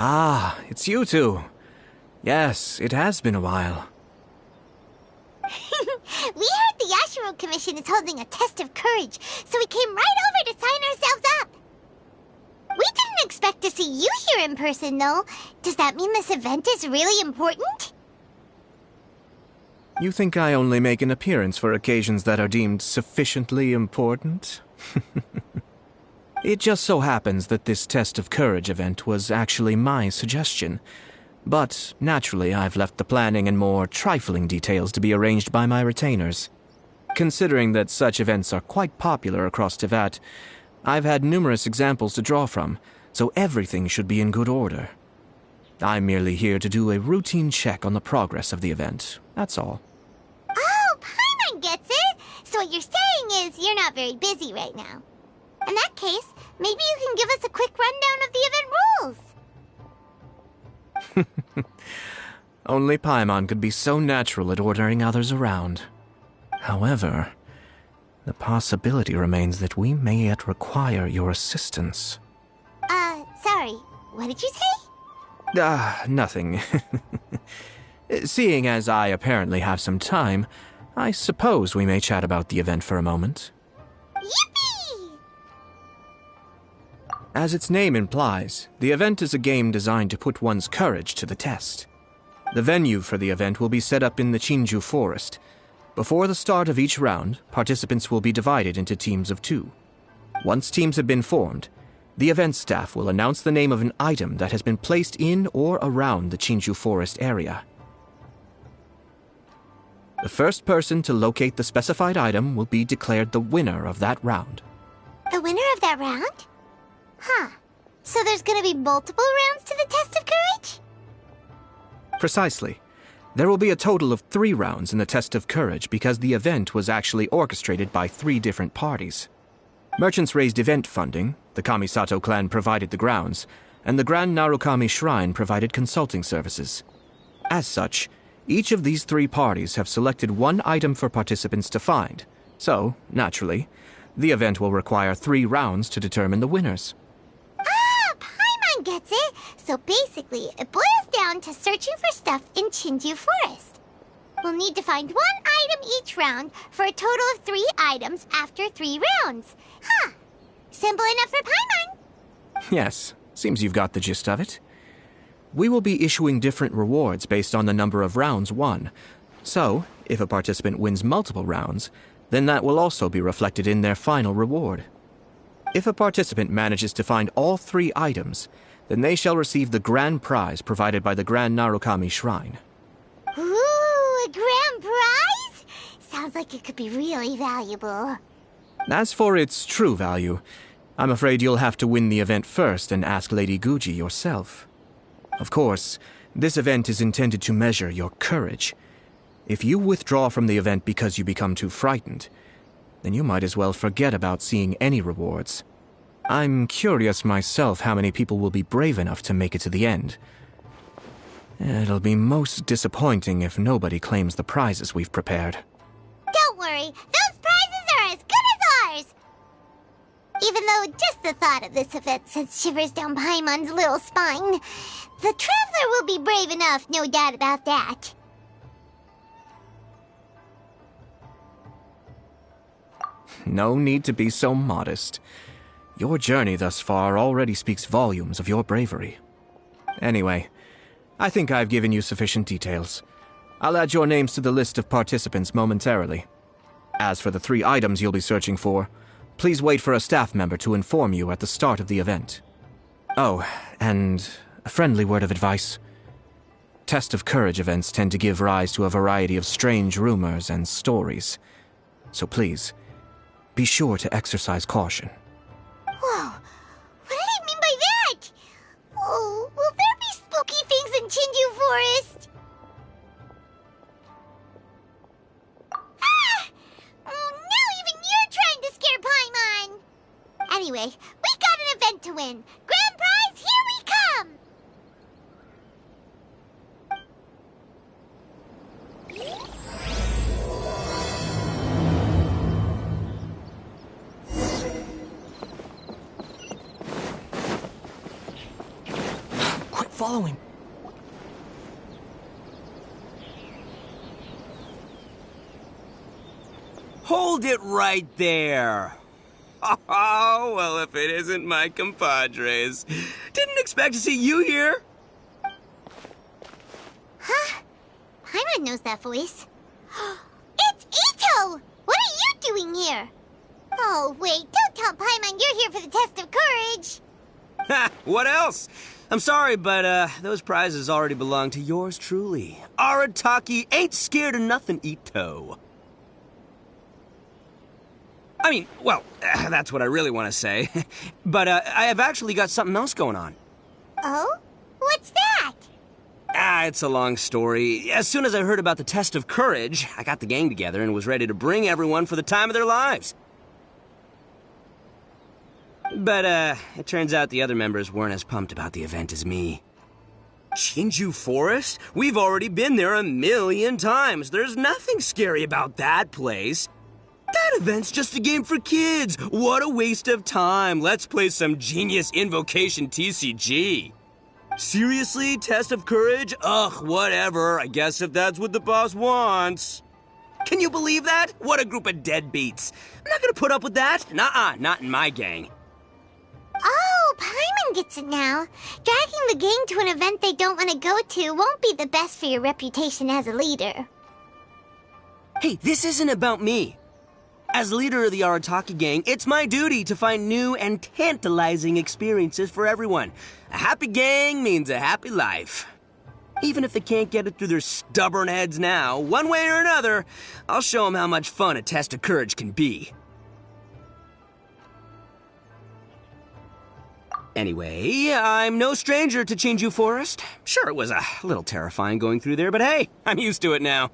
Ah, it's you two. Yes, it has been a while. We heard the Yashiro Commission is holding a test of courage, so we came right over to sign ourselves up. We didn't expect to see you here in person, though. Does that mean this event is really important? You think I only make an appearance for occasions that are deemed sufficiently important? It just so happens that this test of courage event was actually my suggestion. But, naturally, I've left the planning and more trifling details to be arranged by my retainers. Considering that such events are quite popular across Teyvat, I've had numerous examples to draw from, so everything should be in good order. I'm merely here to do a routine check on the progress of the event, that's all. Oh, Paimon gets it! So what you're saying is you're not very busy right now. In that case, maybe you can give us a quick rundown of the event rules. Only Paimon could be so natural at ordering others around. However, the possibility remains that we may yet require your assistance. Sorry, what did you say? Nothing. Seeing as I apparently have some time, I suppose we may chat about the event for a moment. Yippee! As its name implies, the event is a game designed to put one's courage to the test. The venue for the event will be set up in the Chinju Forest. Before the start of each round, participants will be divided into teams of 2. Once teams have been formed, the event staff will announce the name of an item that has been placed in or around the Chinju Forest area. The first person to locate the specified item will be declared the winner of that round. The winner of that round? Huh. So there's gonna be multiple rounds to the test of courage? Precisely. There will be a total of 3 rounds in the test of courage because the event was actually orchestrated by 3 different parties. Merchants raised event funding, the Kamisato clan provided the grounds, and the Grand Narukami Shrine provided consulting services. As such, each of these 3 parties have selected one item for participants to find, so, naturally, the event will require 3 rounds to determine the winners. Ah, Paimon gets it! So basically, it boils down to searching for stuff in Chinju Forest. We'll need to find 1 item each round for a total of 3 items after 3 rounds. Huh. Simple enough for Paimon. Yes, seems you've got the gist of it. We will be issuing different rewards based on the number of rounds won. So, if a participant wins multiple rounds, then that will also be reflected in their final reward. If a participant manages to find all 3 items, then they shall receive the grand prize provided by the Grand Narukami Shrine. Ooh, a grand prize? Sounds like it could be really valuable. As for its true value, I'm afraid you'll have to win the event first and ask Lady Guji yourself. Of course, this event is intended to measure your courage. If you withdraw from the event because you become too frightened, then you might as well forget about seeing any rewards. I'm curious myself how many people will be brave enough to make it to the end. It'll be most disappointing if nobody claims the prizes we've prepared. Don't worry, those prizes are as good as ours! Even though just the thought of this event sends shivers down Paimon's little spine, the Traveler will be brave enough, no doubt about that. No need to be so modest. Your journey thus far already speaks volumes of your bravery. Anyway, I think I've given you sufficient details. I'll add your names to the list of participants momentarily. As for the 3 items you'll be searching for, please wait for a staff member to inform you at the start of the event. Oh, and a friendly word of advice. Test of courage events tend to give rise to a variety of strange rumors and stories. So please, be sure to exercise caution. Whoa, what did he mean by that? Oh, will there be spooky things in Chinju Forest? Ah! Oh, now even you're trying to scare Paimon! Anyway, we got an event to win. Grand prize, here we come! following. Hold it right there. Oh, well, if it isn't my compadres. Didn't expect to see you here. Huh? Paimon knows that voice. It's Ito! What are you doing here? Oh, wait, don't tell Paimon you're here for the test of courage. Ha! What else? I'm sorry, but those prizes already belong to yours truly. Arataki ain't scared of nothing, Ito. I mean, well, that's what I really want to say. But I have actually got something else going on. Oh? What's that? It's a long story. As soon as I heard about the test of courage, I got the gang together and was ready to bring everyone for the time of their lives. But, it turns out the other members weren't as pumped about the event as me. Shinju Forest? We've already been there 1,000,000 times. There's nothing scary about that place. That event's just a game for kids. What a waste of time. Let's play some Genius Invocation TCG. Seriously? Test of courage? Ugh, whatever. I guess if that's what the boss wants. Can you believe that? What a group of deadbeats. I'm not gonna put up with that. Nuh-uh, not in my gang. Oh, Paimon gets it now. Dragging the gang to an event they don't want to go to won't be the best for your reputation as a leader. Hey, this isn't about me. As leader of the Arataki gang, it's my duty to find new and tantalizing experiences for everyone. A happy gang means a happy life. Even if they can't get it through their stubborn heads now, one way or another, I'll show them how much fun a test of courage can be. Anyway, I'm no stranger to Chinju Forest. Sure, it was a little terrifying going through there, but hey, I'm used to it now.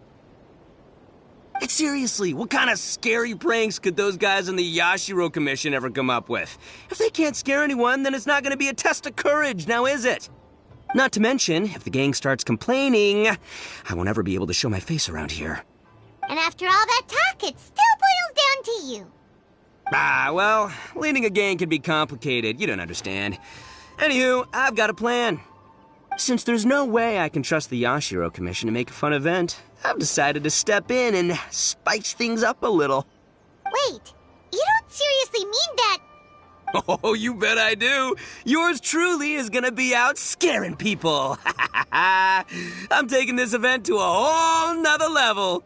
And seriously, what kind of scary pranks could those guys in the Yashiro Commission ever come up with? If they can't scare anyone, then it's not going to be a test of courage, now is it? Not to mention, if the gang starts complaining, I won't ever be able to show my face around here. And after all that talk, it still boils down to you. Well, leading a gang can be complicated, you don't understand. Anywho, I've got a plan. Since there's no way I can trust the Yashiro Commission to make a fun event, I've decided to step in and spice things up a little. Wait, you don't seriously mean that? Oh, you bet I do. Yours truly is gonna be out scaring people. I'm taking this event to a whole nother level.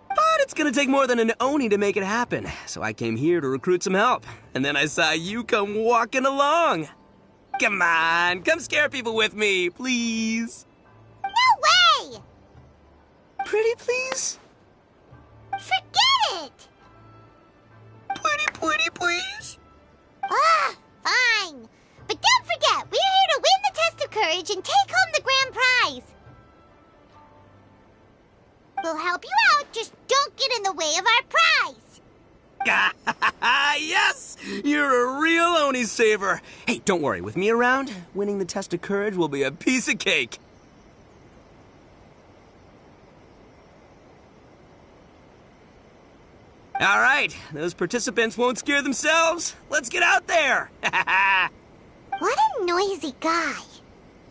But it's gonna take more than an Oni to make it happen, so I came here to recruit some help. And then I saw you come walking along. Come on, come scare people with me, please. No way! Pretty please? Forget it! Pretty please? Ah, fine. But don't forget, we're here to win the test of courage and take home the grand prize. We'll help you out, just don't get in the way of our prize. Yes! You're a real Oni saver. Hey, don't worry, with me around, winning the test of courage will be a piece of cake. All right, those participants won't scare themselves. Let's get out there. What a noisy guy.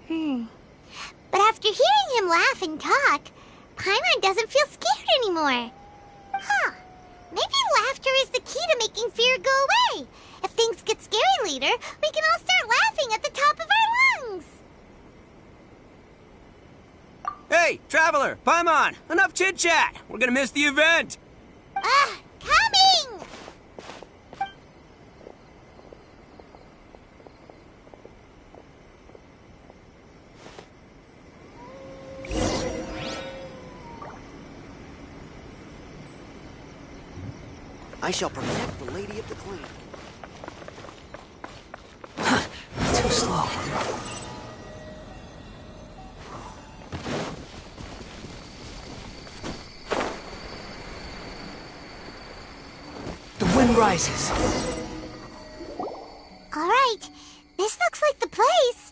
But after hearing him laugh and talk, Paimon doesn't feel scared anymore. Huh. Maybe laughter is the key to making fear go away. If things get scary later, we can all start laughing at the top of our lungs. Hey, Traveler, Paimon, enough chit-chat. We're gonna miss the event. Coming! I shall protect the Lady of the Clan. Too slow. The wind rises. All right, this looks like the place.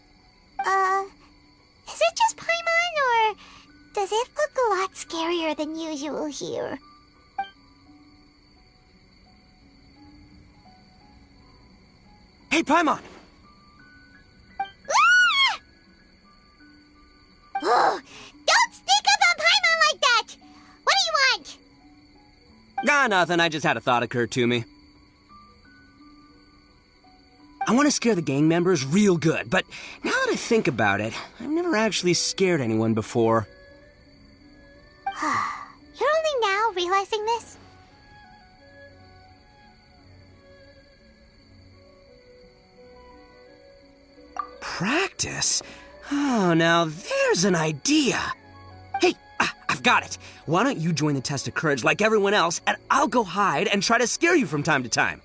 Is it just Paimon, or does it look a lot scarier than usual here? Hey, Paimon! Ah! nothing. I just had a thought occur to me. I want to scare the gang members real good, but now that I think about it, I've never actually scared anyone before. You're only now realizing this? Practice? Oh, now there's an idea. Hey, I've got it. Why don't you join the test of courage like everyone else, and I'll go hide and try to scare you from time to time.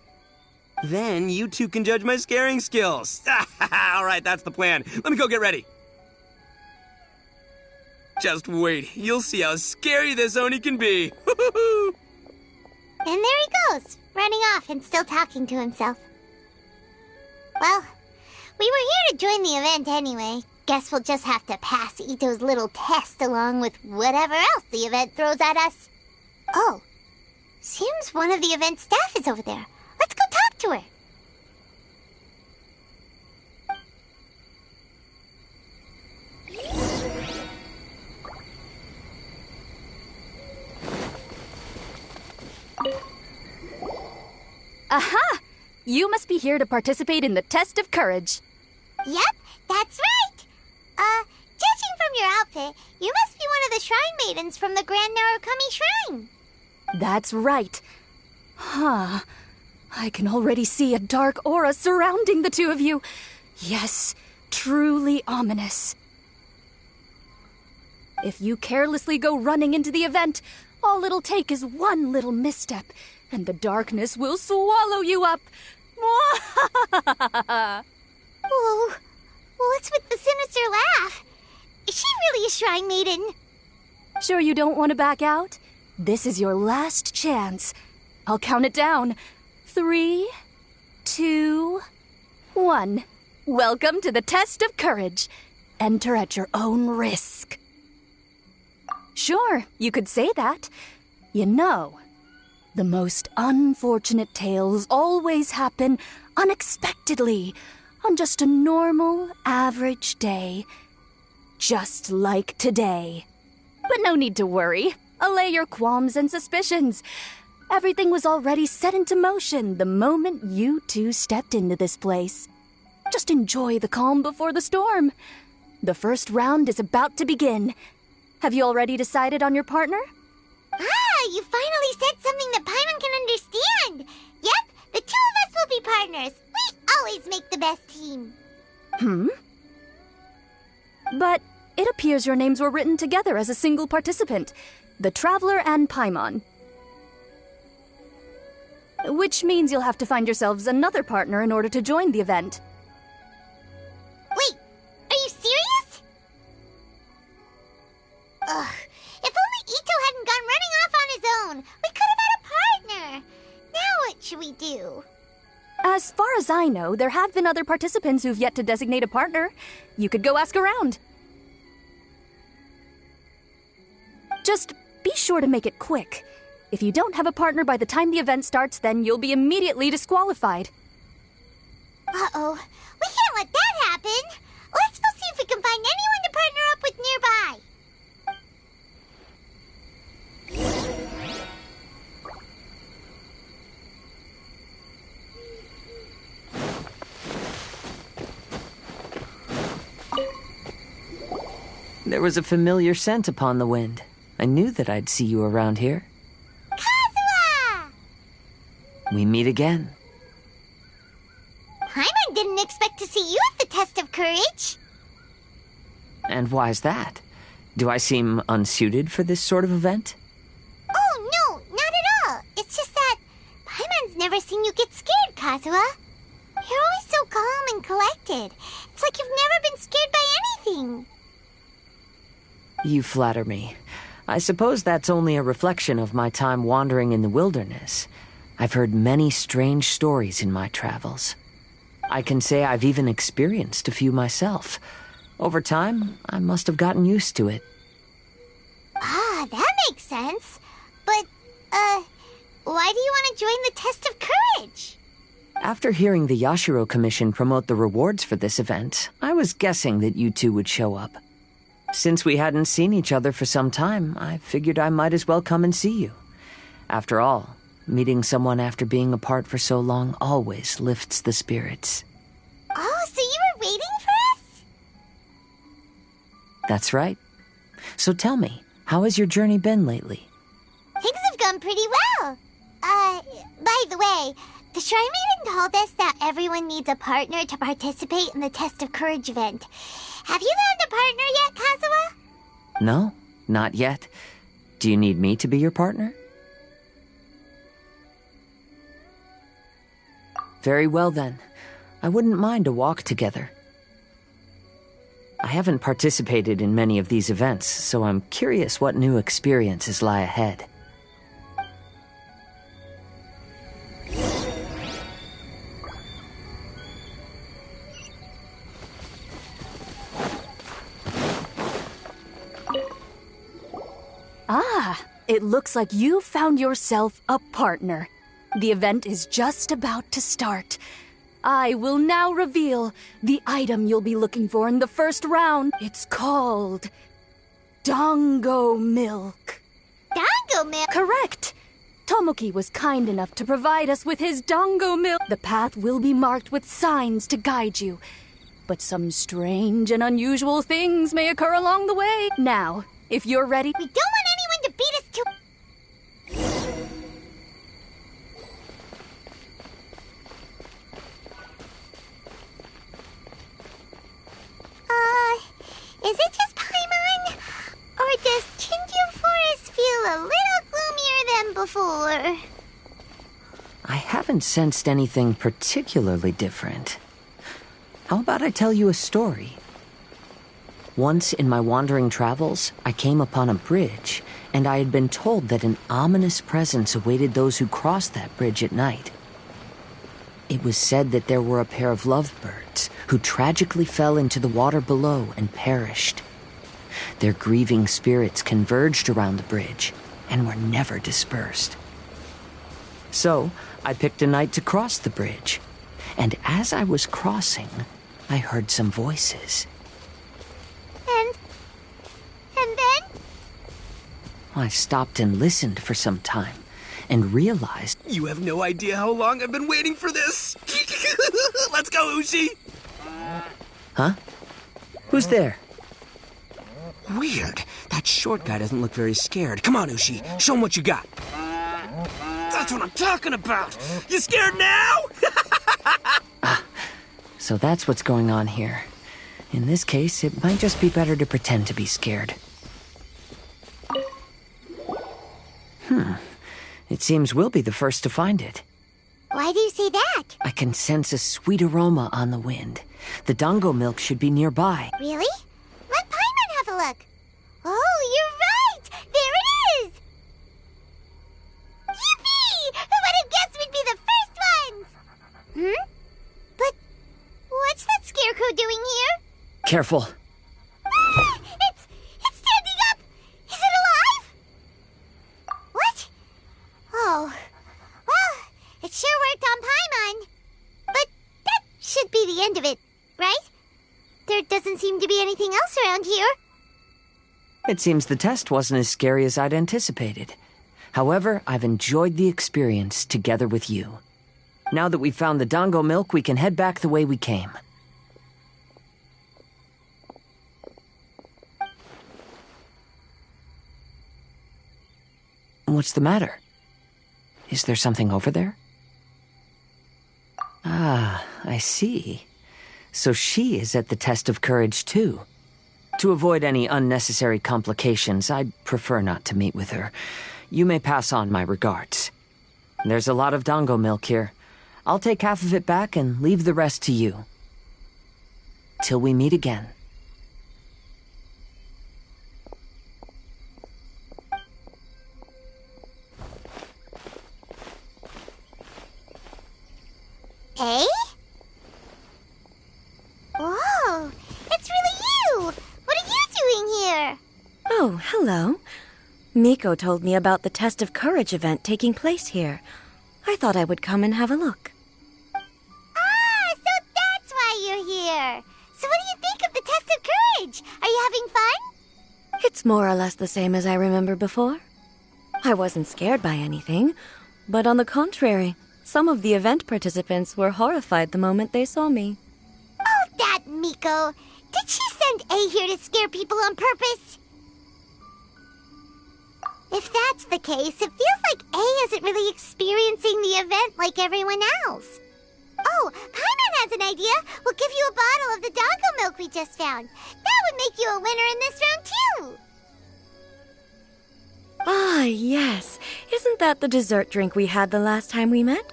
Then you two can judge my scaring skills. All right, that's the plan. Let me go get ready. Just wait. You'll see how scary this Oni can be. And there he goes, running off and still talking to himself. Well, we were here to join the event anyway. Guess we'll just have to pass Ito's little test along with whatever else the event throws at us. Oh, seems one of the event staff is over there. Let's go talk to her. Aha! You must be here to participate in the test of courage. Yep, that's right. Judging from your outfit, you must be one of the shrine maidens from the Grand Narukami Shrine. That's right. Huh. I can already see a dark aura surrounding the two of you. Yes, truly ominous. If you carelessly go running into the event, all it'll take is one little misstep, and the darkness will swallow you up. Whoa, what's with the sinister laugh? Is she really a shrine maiden? Sure you don't want to back out? This is your last chance. I'll count it down. 3, 2, 1. Welcome to the test of courage. Enter at your own risk. Sure, you could say that. You know, the most unfortunate tales always happen unexpectedly on just a normal, average day. Just like today. But no need to worry. Allay your qualms and suspicions. Everything was already set into motion the moment you two stepped into this place. Just enjoy the calm before the storm. The first round is about to begin. Have you already decided on your partner? Ah, you finally said something that Paimon can understand. Yep, the two of us will be partners. We always make the best team. But it appears your names were written together as a single participant, the Traveler and Paimon. Which means you'll have to find yourselves another partner in order to join the event. Wait, are you serious? Ugh, if only Ito hadn't gone running off on his own, we could have had a partner. Now what should we do? As far as I know, there have been other participants who've yet to designate a partner. You could go ask around. Just be sure to make it quick. If you don't have a partner by the time the event starts, then you'll be immediately disqualified. Uh-oh, we can't let that happen. Let's go see if we can find anyone to partner up with nearby. There was a familiar scent upon the wind. I knew that I'd see you around here. Kazuha! We meet again. Paimon didn't expect to see you at the test of courage. And why's that? Do I seem unsuited for this sort of event? Oh, no, not at all. It's just that Paimon's never seen you get scared, Kazuha. You're always so calm and collected. It's like you've never been scared by anything. You flatter me. I suppose that's only a reflection of my time wandering in the wilderness. I've heard many strange stories in my travels. I can say I've even experienced a few myself. Over time, I must have gotten used to it. Ah, that makes sense. But, why do you want to join the test of courage? After hearing the Yashiro Commission promote the rewards for this event, I was guessing that you two would show up. Since we hadn't seen each other for some time, I figured I might as well come and see you. After all, Meeting someone after being apart for so long always lifts the spirits. Oh, so you were waiting for us? That's right. So tell me, how has your journey been lately? Things have gone pretty well. By the way, the Shrine Maiden told us that everyone needs a partner to participate in the Test of Courage event. Have you found a partner yet, Kazuha? No, not yet. Do you need me to be your partner? Very well then. I wouldn't mind a walk together. I haven't participated in many of these events, so I'm curious what new experiences lie ahead. Ah, it looks like you found yourself a partner. The event is just about to start. I will now reveal the item you'll be looking for in the first round. It's called Dango Milk. Dango milk? Correct. Tomoki was kind enough to provide us with his Dango Milk. The path will be marked with signs to guide you. But some strange and unusual things may occur along the way. Now, if you're ready... We don't want anyone to beat us to... Is it just Paimon? Or does Chinju Forest feel a little gloomier than before? I haven't sensed anything particularly different. How about I tell you a story? Once in my wandering travels, I came upon a bridge, and I had been told that an ominous presence awaited those who crossed that bridge at night. It was said that there were a pair of lovebirds who tragically fell into the water below and perished. Their grieving spirits converged around the bridge and were never dispersed. So, I picked a night to cross the bridge, and as I was crossing, I heard some voices. And then? I stopped and listened for some time, and realized... You have no idea how long I've been waiting for this. Let's go, Ushi. Huh? Who's there? Weird. That short guy doesn't look very scared. Come on, Ushi. Show him what you got. That's what I'm talking about. You scared now? So that's what's going on here. In this case, it might just be better to pretend to be scared. It seems we'll be the first to find it. Why do you say that? I can sense a sweet aroma on the wind. The Dango milk should be nearby. Really? Let Paimon have a look. Oh, you're right! There it is! Yippee! Who would have guessed we'd be the first ones? But what's that scarecrow doing here? Careful. Ah, it's standing up! Is it alive? What? Oh, well, it sure worked on Paimon. But that should be the end of it, right? There doesn't seem to be anything else around here. It seems the test wasn't as scary as I'd anticipated. However, I've enjoyed the experience together with you. Now that we've found the Dango milk, we can head back the way we came. What's the matter? Is there something over there? Ah, I see. So she is at the test of courage too. To avoid any unnecessary complications, I'd prefer not to meet with her. You may pass on my regards. There's a lot of Dango milk here. I'll take half of it back and leave the rest to you. Till we meet again. Eh? Whoa, it's really you! What are you doing here? Oh, hello. Miko told me about the Test of Courage event taking place here. I thought I would come and have a look. Ah, so that's why you're here. So what do you think of the Test of Courage? Are you having fun? It's more or less the same as I remember before. I wasn't scared by anything, But on the contrary, some of the event participants were horrified the moment they saw me. Oh, that Miko! Did she send A here to scare people on purpose? If that's the case, it feels like A isn't really experiencing the event like everyone else. Oh, Paimon has an idea. We'll give you a bottle of the doggo milk we just found. That would make you a winner in this round, too. Ah, yes. Isn't that the dessert drink we had the last time we met?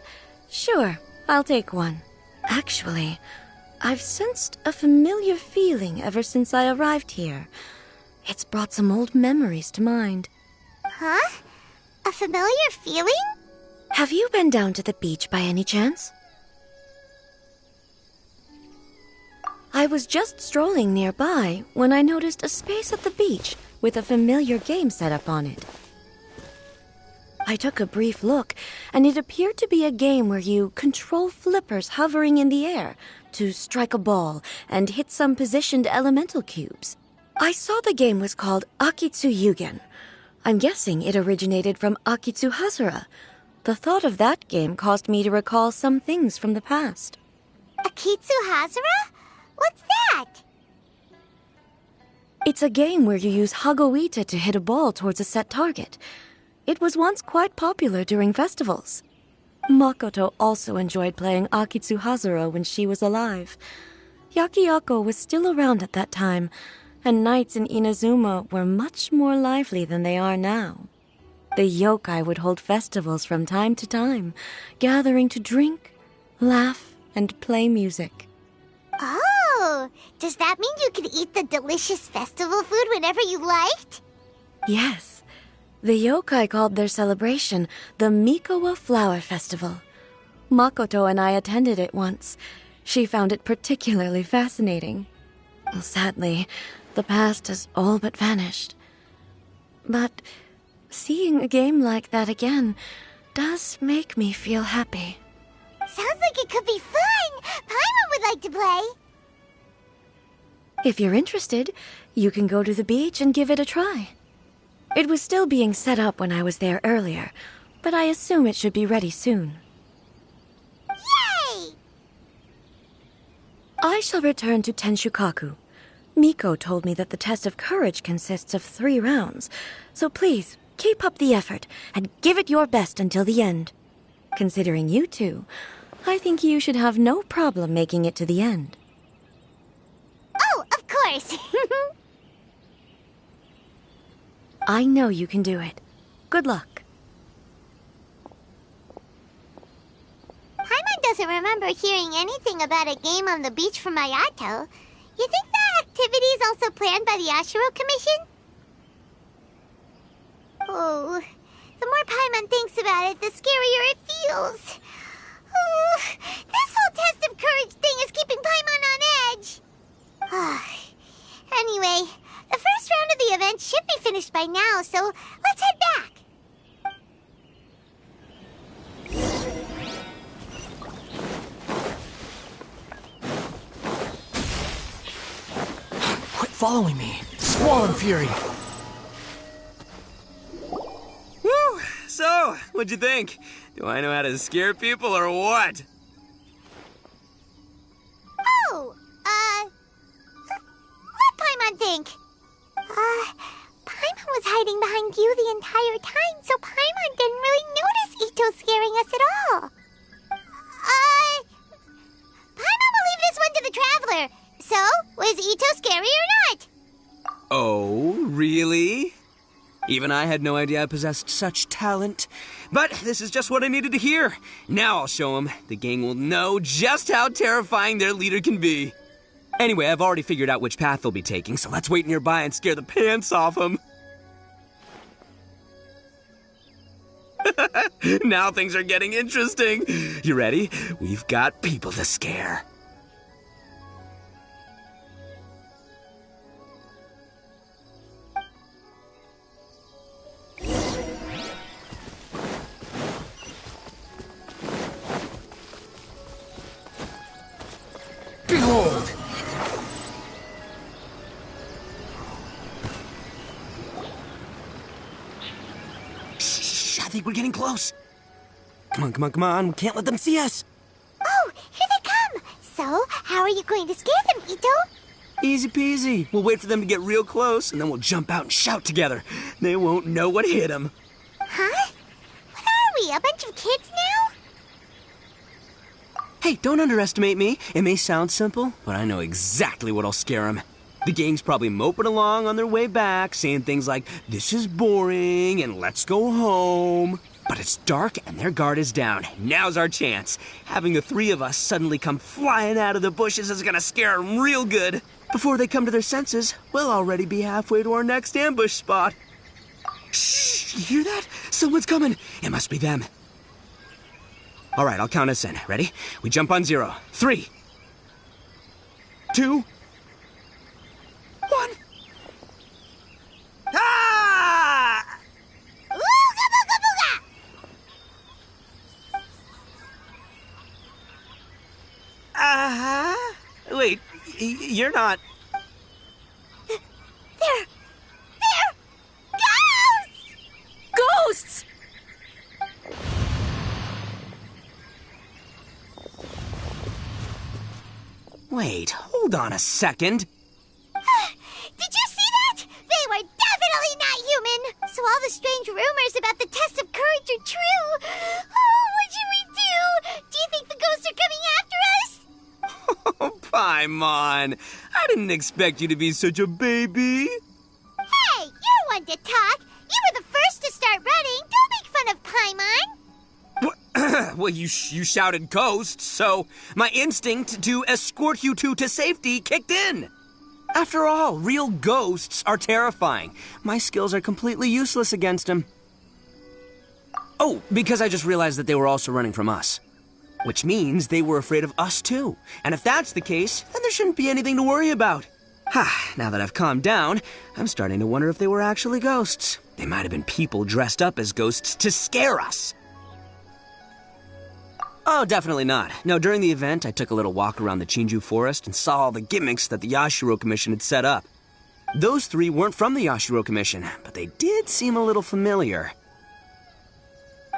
Sure, I'll take one. Actually, I've sensed a familiar feeling ever since I arrived here. It's brought some old memories to mind. Huh? A familiar feeling? Have you been down to the beach by any chance? I was just strolling nearby when I noticed a space at the beach with a familiar game set up on it. I took a brief look, and it appeared to be a game where you control flippers hovering in the air to strike a ball and hit some positioned elemental cubes. I saw the game was called Akitsu Yugen. I'm guessing it originated from Akitsu Hazura. The thought of that game caused me to recall some things from the past. Akitsu Hazura? What's that? It's a game where you use Hagoita to hit a ball towards a set target. It was once quite popular during festivals. Makoto also enjoyed playing Akitsu Hazura when she was alive. Yakiako was still around at that time, and nights in Inazuma were much more lively than they are now. The yokai would hold festivals from time to time, gathering to drink, laugh, and play music. Oh, does that mean you could eat the delicious festival food whenever you liked? Yes. The yokai called their celebration the Mikowa Flower Festival. Makoto and I attended it once. She found it particularly fascinating. Sadly, the past has all but vanished. But seeing a game like that again does make me feel happy. Sounds like it could be fun! Paimon would like to play! If you're interested, you can go to the beach and give it a try. It was still being set up when I was there earlier, but I assume it should be ready soon. Yay! I shall return to Tenshukaku. Miko told me that the test of courage consists of 3 rounds, so please, keep up the effort and give it your best until the end. Considering you two, I think you should have no problem making it to the end. Oh, of course! I know you can do it. Good luck. Paimon doesn't remember hearing anything about a game on the beach from Ayato. You think that activity is also planned by the Ashiro Commission? Oh, the more Paimon thinks about it, the scarier it feels. Oh, this whole test of courage thing is keeping Paimon on edge. Anyway, the first round of the event should be finished by now, so let's head back. Quit following me. Squall Fury. Whew! So, what'd you think? Do I know how to scare people or what? Oh, what Paimon think? Paimon was hiding behind you the entire time, so Paimon didn't really notice Ito scaring us at all. Paimon will leave this one to the Traveler. So, was Ito scary or not? Oh, really? Even I had no idea I possessed such talent. But this is just what I needed to hear. Now I'll show them. The gang will know just how terrifying their leader can be. Anyway, I've already figured out which path they'll be taking, so let's wait nearby and scare the pants off them. Now things are getting interesting. You ready? We've got people to scare. Behold! Shh, I think we're getting close. Come on, come on, come on. We can't let them see us. Oh, here they come. So, how are you going to scare them, Ito? Easy peasy. We'll wait for them to get real close, and then we'll jump out and shout together. They won't know what hit them. Huh? What are we, a bunch of kids now? Hey, don't underestimate me. It may sound simple, but I know exactly what'll scare them. The gang's probably moping along on their way back, saying things like, "This is boring," and "Let's go home." But it's dark and their guard is down. Now's our chance. Having the three of us suddenly come flying out of the bushes is gonna scare them real good. Before they come to their senses, we'll already be halfway to our next ambush spot. Shh, you hear that? Someone's coming. It must be them. All right, I'll count us in. Ready? We jump on 0. 3, 2, 1. Ah! Ooga booga booga! Wait, you're not... They're ghosts! Ghosts! Wait, hold on a second. Did you see that? They were definitely not human. So all the strange rumors about the test of courage are true. Oh, what should we do? Do you think the ghosts are coming after us? Oh, Paimon. I didn't expect you to be such a baby. Hey, you're one to talk. You were the first to start running. Don't make fun of Paimon. Well, you shouted ghosts, so my instinct to escort you two to safety kicked in. After all, real ghosts are terrifying. My skills are completely useless against them. Oh, because I just realized that they were also running from us. Which means they were afraid of us too. And if that's the case, then there shouldn't be anything to worry about. Now that I've calmed down, I'm starting to wonder if they were actually ghosts. They might have been people dressed up as ghosts to scare us. Oh, definitely not. No, during the event, I took a little walk around the Chinju forest and saw all the gimmicks that the Yashiro Commission had set up. Those three weren't from the Yashiro Commission, but they did seem a little familiar.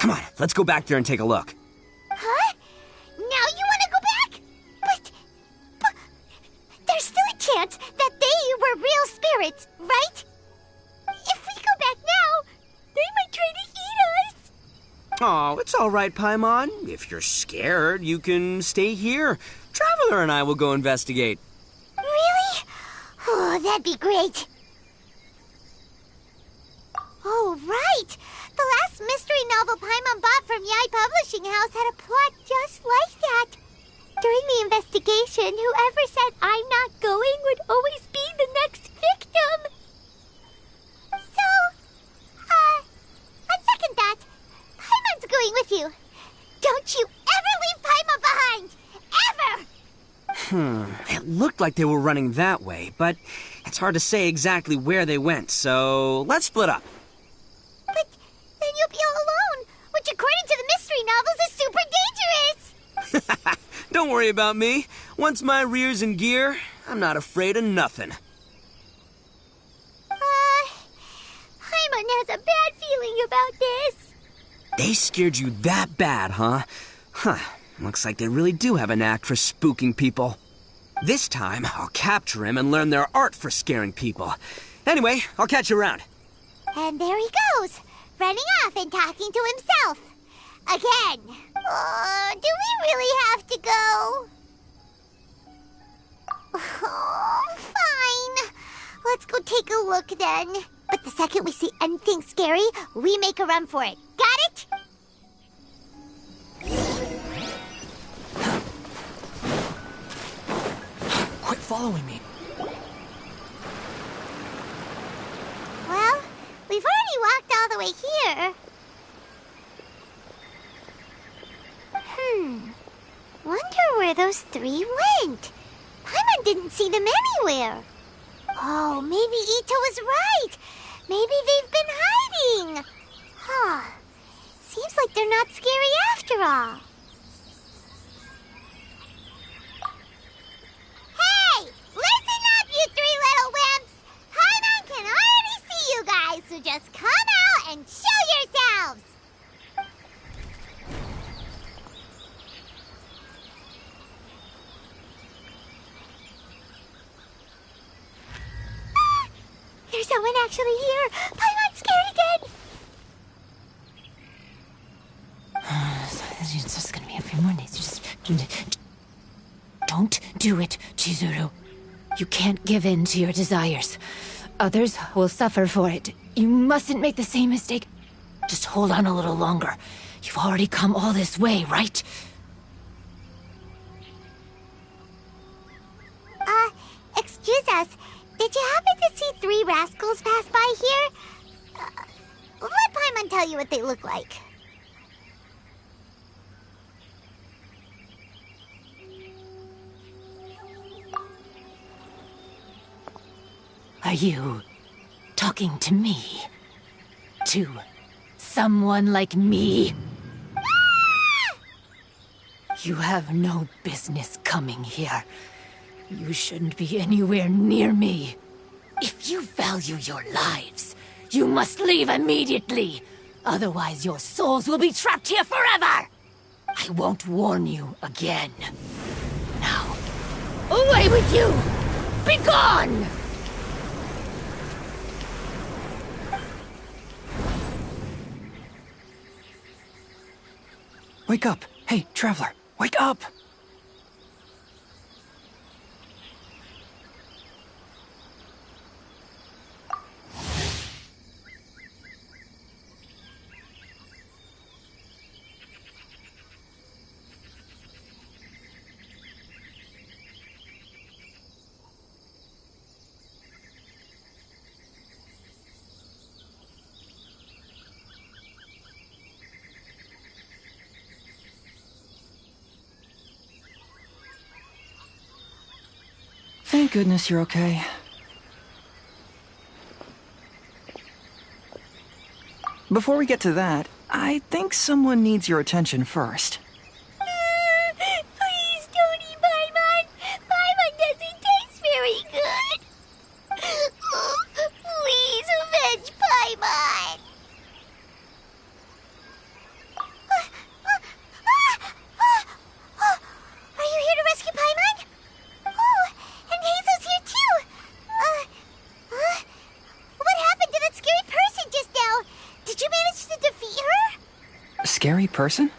Come on, let's go back there and take a look. Huh? Now you want to go back? But there's still a chance that they were real spirits, right? If we go back now, they might try to eat us. Oh, it's all right, Paimon. If you're scared, you can stay here. Traveler and I will go investigate. Really? Oh, that'd be great. Oh, right. The last mystery novel Paimon bought from Yai Publishing House had a plot just like that. During the investigation, whoever said I'm not going would always be the next victim. So, on second thought, Paimon's going with you. Don't you ever leave Paimon behind! Ever! It looked like they were running that way, but it's hard to say exactly where they went, so let's split up. But then you'll be all alone, which according to the mystery novels is super dangerous! Don't worry about me. Once my rear's in gear, I'm not afraid of nothing. Paimon has a bad feeling about this. They scared you that bad, huh? Looks like they really do have a knack for spooking people. This time, I'll capture him and learn their art for scaring people. Anyway, I'll catch you around. And there he goes, running off and talking to himself. Again. Do we really have to go? Oh, fine. Let's go take a look then. But the second we see anything scary, we make a run for it. Got it? Quit following me. Well, we've already walked all the way here. Wonder where those three went. Paimon didn't see them anywhere. Oh, maybe Ito was right. Maybe they've been hiding. Seems like they're not scary after all. Hey! Listen up, you three little wimps! Paimon can already see you guys, so just come out and show yourselves! There's someone actually here! Paimon's scared again! It's just gonna be a few more days. Just don't do it, Chizuru. You can't give in to your desires. Others will suffer for it. You mustn't make the same mistake. Just hold on a little longer. You've already come all this way, right? Excuse us. Did you happen to see 3 rascals pass by here? Let Paimon tell you what they look like. Are you talking to me? To someone like me? You have no business coming here. You shouldn't be anywhere near me. If you value your lives, you must leave immediately. Otherwise, your souls will be trapped here forever. I won't warn you again. Now, away with you! Be gone! Wake up! Hey, traveler, wake up! Thank goodness you're okay. Before we get to that, I think someone needs your attention first. Please don't eat Paimon! Paimon doesn't taste very good! Please avenge Paimon! Are you here to rescue Paimon? Oh, and Hazel's here too! What happened to that scary person just now? Did you manage to defeat her? A scary person?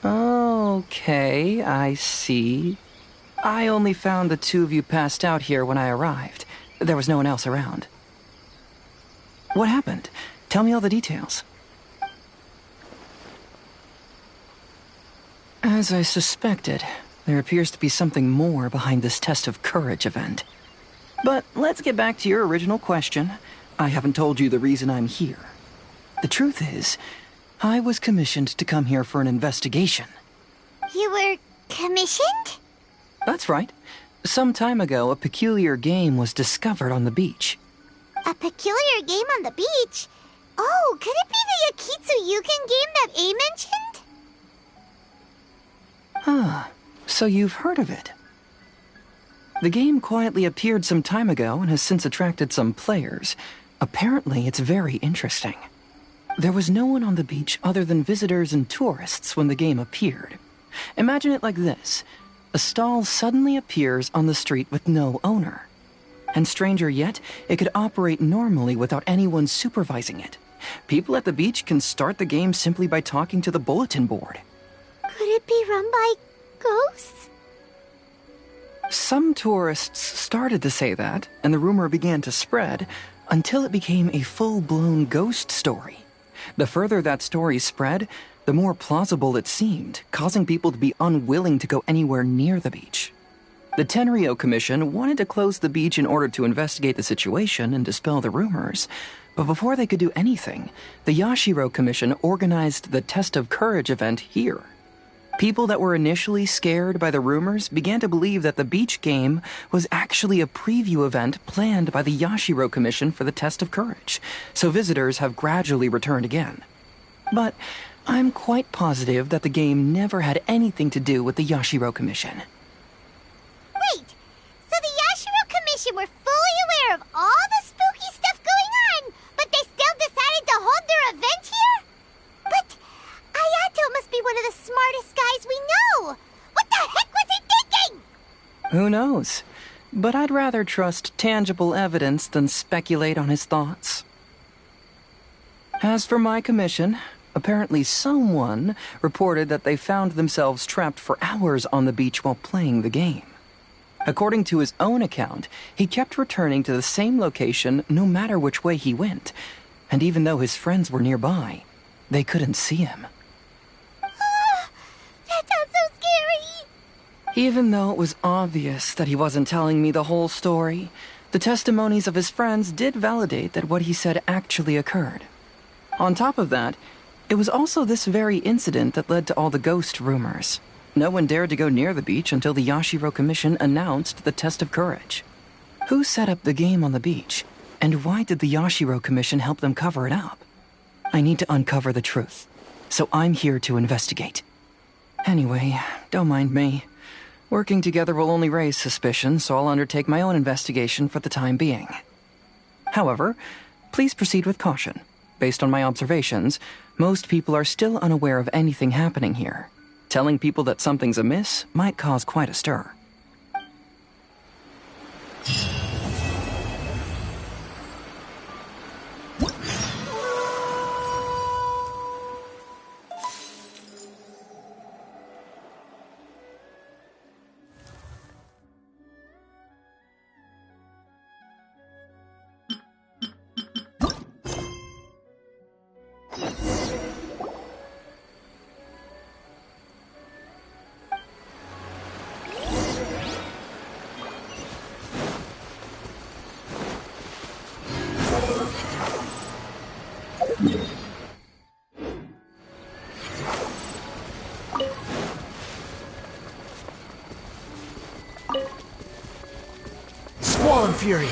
Okay, I see. I only found the 2 of you passed out here when I arrived. There was no one else around. What happened? Tell me all the details. As I suspected, there appears to be something more behind this test of courage event. But let's get back to your original question. I haven't told you the reason I'm here. The truth is, I was commissioned to come here for an investigation. You were commissioned? That's right. Some time ago, a peculiar game was discovered on the beach. A peculiar game on the beach? Oh, could it be the Yakitsu Yugen game that A mentioned? Ah, so you've heard of it. The game quietly appeared some time ago and has since attracted some players. Apparently, it's very interesting. There was no one on the beach other than visitors and tourists when the game appeared. Imagine it like this. A stall suddenly appears on the street with no owner. And stranger yet, it could operate normally without anyone supervising it. People at the beach can start the game simply by talking to the bulletin board. Could it be run by ghosts? Some tourists started to say that, and the rumor began to spread, until it became a full-blown ghost story. The further that story spread, the more plausible it seemed, causing people to be unwilling to go anywhere near the beach. The Tenryo Commission wanted to close the beach in order to investigate the situation and dispel the rumors, but before they could do anything, the Yashiro Commission organized the Test of Courage event here. People that were initially scared by the rumors began to believe that the beach game was actually a preview event planned by the Yashiro Commission for the Test of Courage, so visitors have gradually returned again. But I'm quite positive that the game never had anything to do with the Yashiro Commission. Wait, so the Yashiro Commission were fully aware of all the spooky stuff going on, but they still decided to hold their event here? But Ayato must be one of the smartest guys we know! What the heck was he thinking? Who knows? but I'd rather trust tangible evidence than speculate on his thoughts. As for my commission, apparently someone reported that they found themselves trapped for hours on the beach while playing the game. According to his own account, he kept returning to the same location no matter which way he went, and even though his friends were nearby, they couldn't see him. That sounds so scary! Even though it was obvious that he wasn't telling me the whole story, the testimonies of his friends did validate that what he said actually occurred. On top of that, it was also this very incident that led to all the ghost rumors. No one dared to go near the beach until the Yashiro Commission announced the test of courage. Who set up the game on the beach? And why did the Yashiro Commission help them cover it up? I need to uncover the truth, so I'm here to investigate. Anyway, don't mind me. Working together will only raise suspicion, so I'll undertake my own investigation for the time being. However, please proceed with caution. Based on my observations, most people are still unaware of anything happening here. Telling people that something's amiss might cause quite a stir. Squall Fury!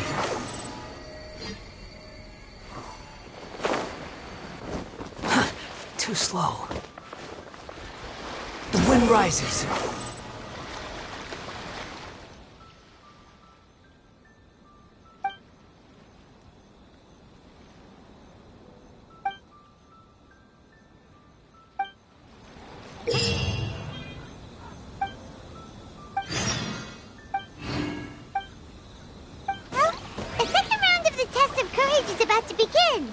Too slow. The wind rises. The second round of the test of courage is about to begin.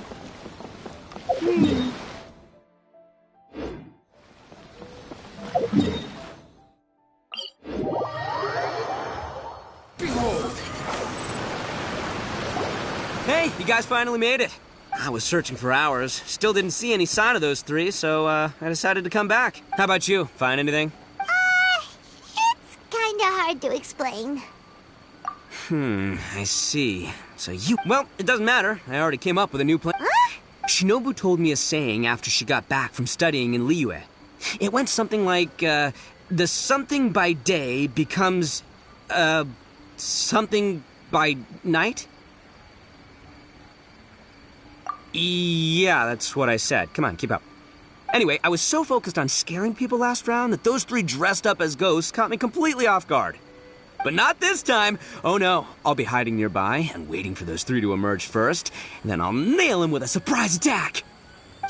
Hey, you guys finally made it. I was searching for hours. Still didn't see any sign of those three, so I decided to come back. How about you? Find anything? It's kinda hard to explain. I see. So you... Well, it doesn't matter. I already came up with a new plan. Huh? Shinobu told me a saying after she got back from studying in Liyue. It went something like, the something by day becomes, something by night? Yeah, that's what I said. Come on, keep up. Anyway, I was so focused on scaring people last round that those three dressed up as ghosts caught me completely off guard. But not this time! Oh no, I'll be hiding nearby and waiting for those three to emerge first, and then I'll nail them with a surprise attack!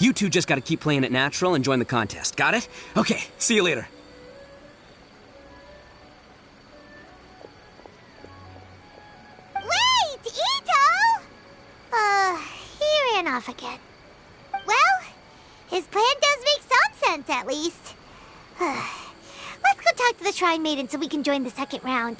You two just gotta keep playing it natural and join the contest, got it? Okay, see you later. Wait, Ito! He ran off again. Well, his plan does make some sense, at least. Let's go talk to the Shrine Maiden so we can join the second round.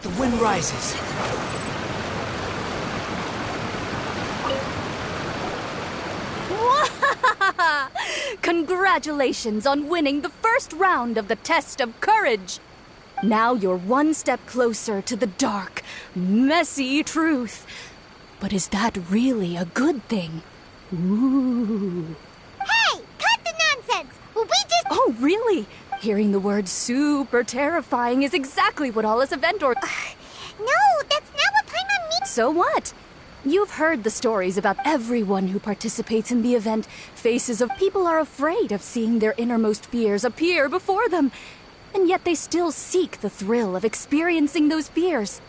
The wind rises. Congratulations on winning the first round of the test of courage. Now you're one step closer to the dark, messy truth. But is that really a good thing? Ooh. Hey, cut the nonsense! Will we just... Oh, really? Hearing the word super terrifying is exactly what all this event or... No, that's not what Paimon means. So what? You've heard the stories about everyone who participates in the event. Faces of people are afraid of seeing their innermost fears appear before them. And yet they still seek the thrill of experiencing those fears.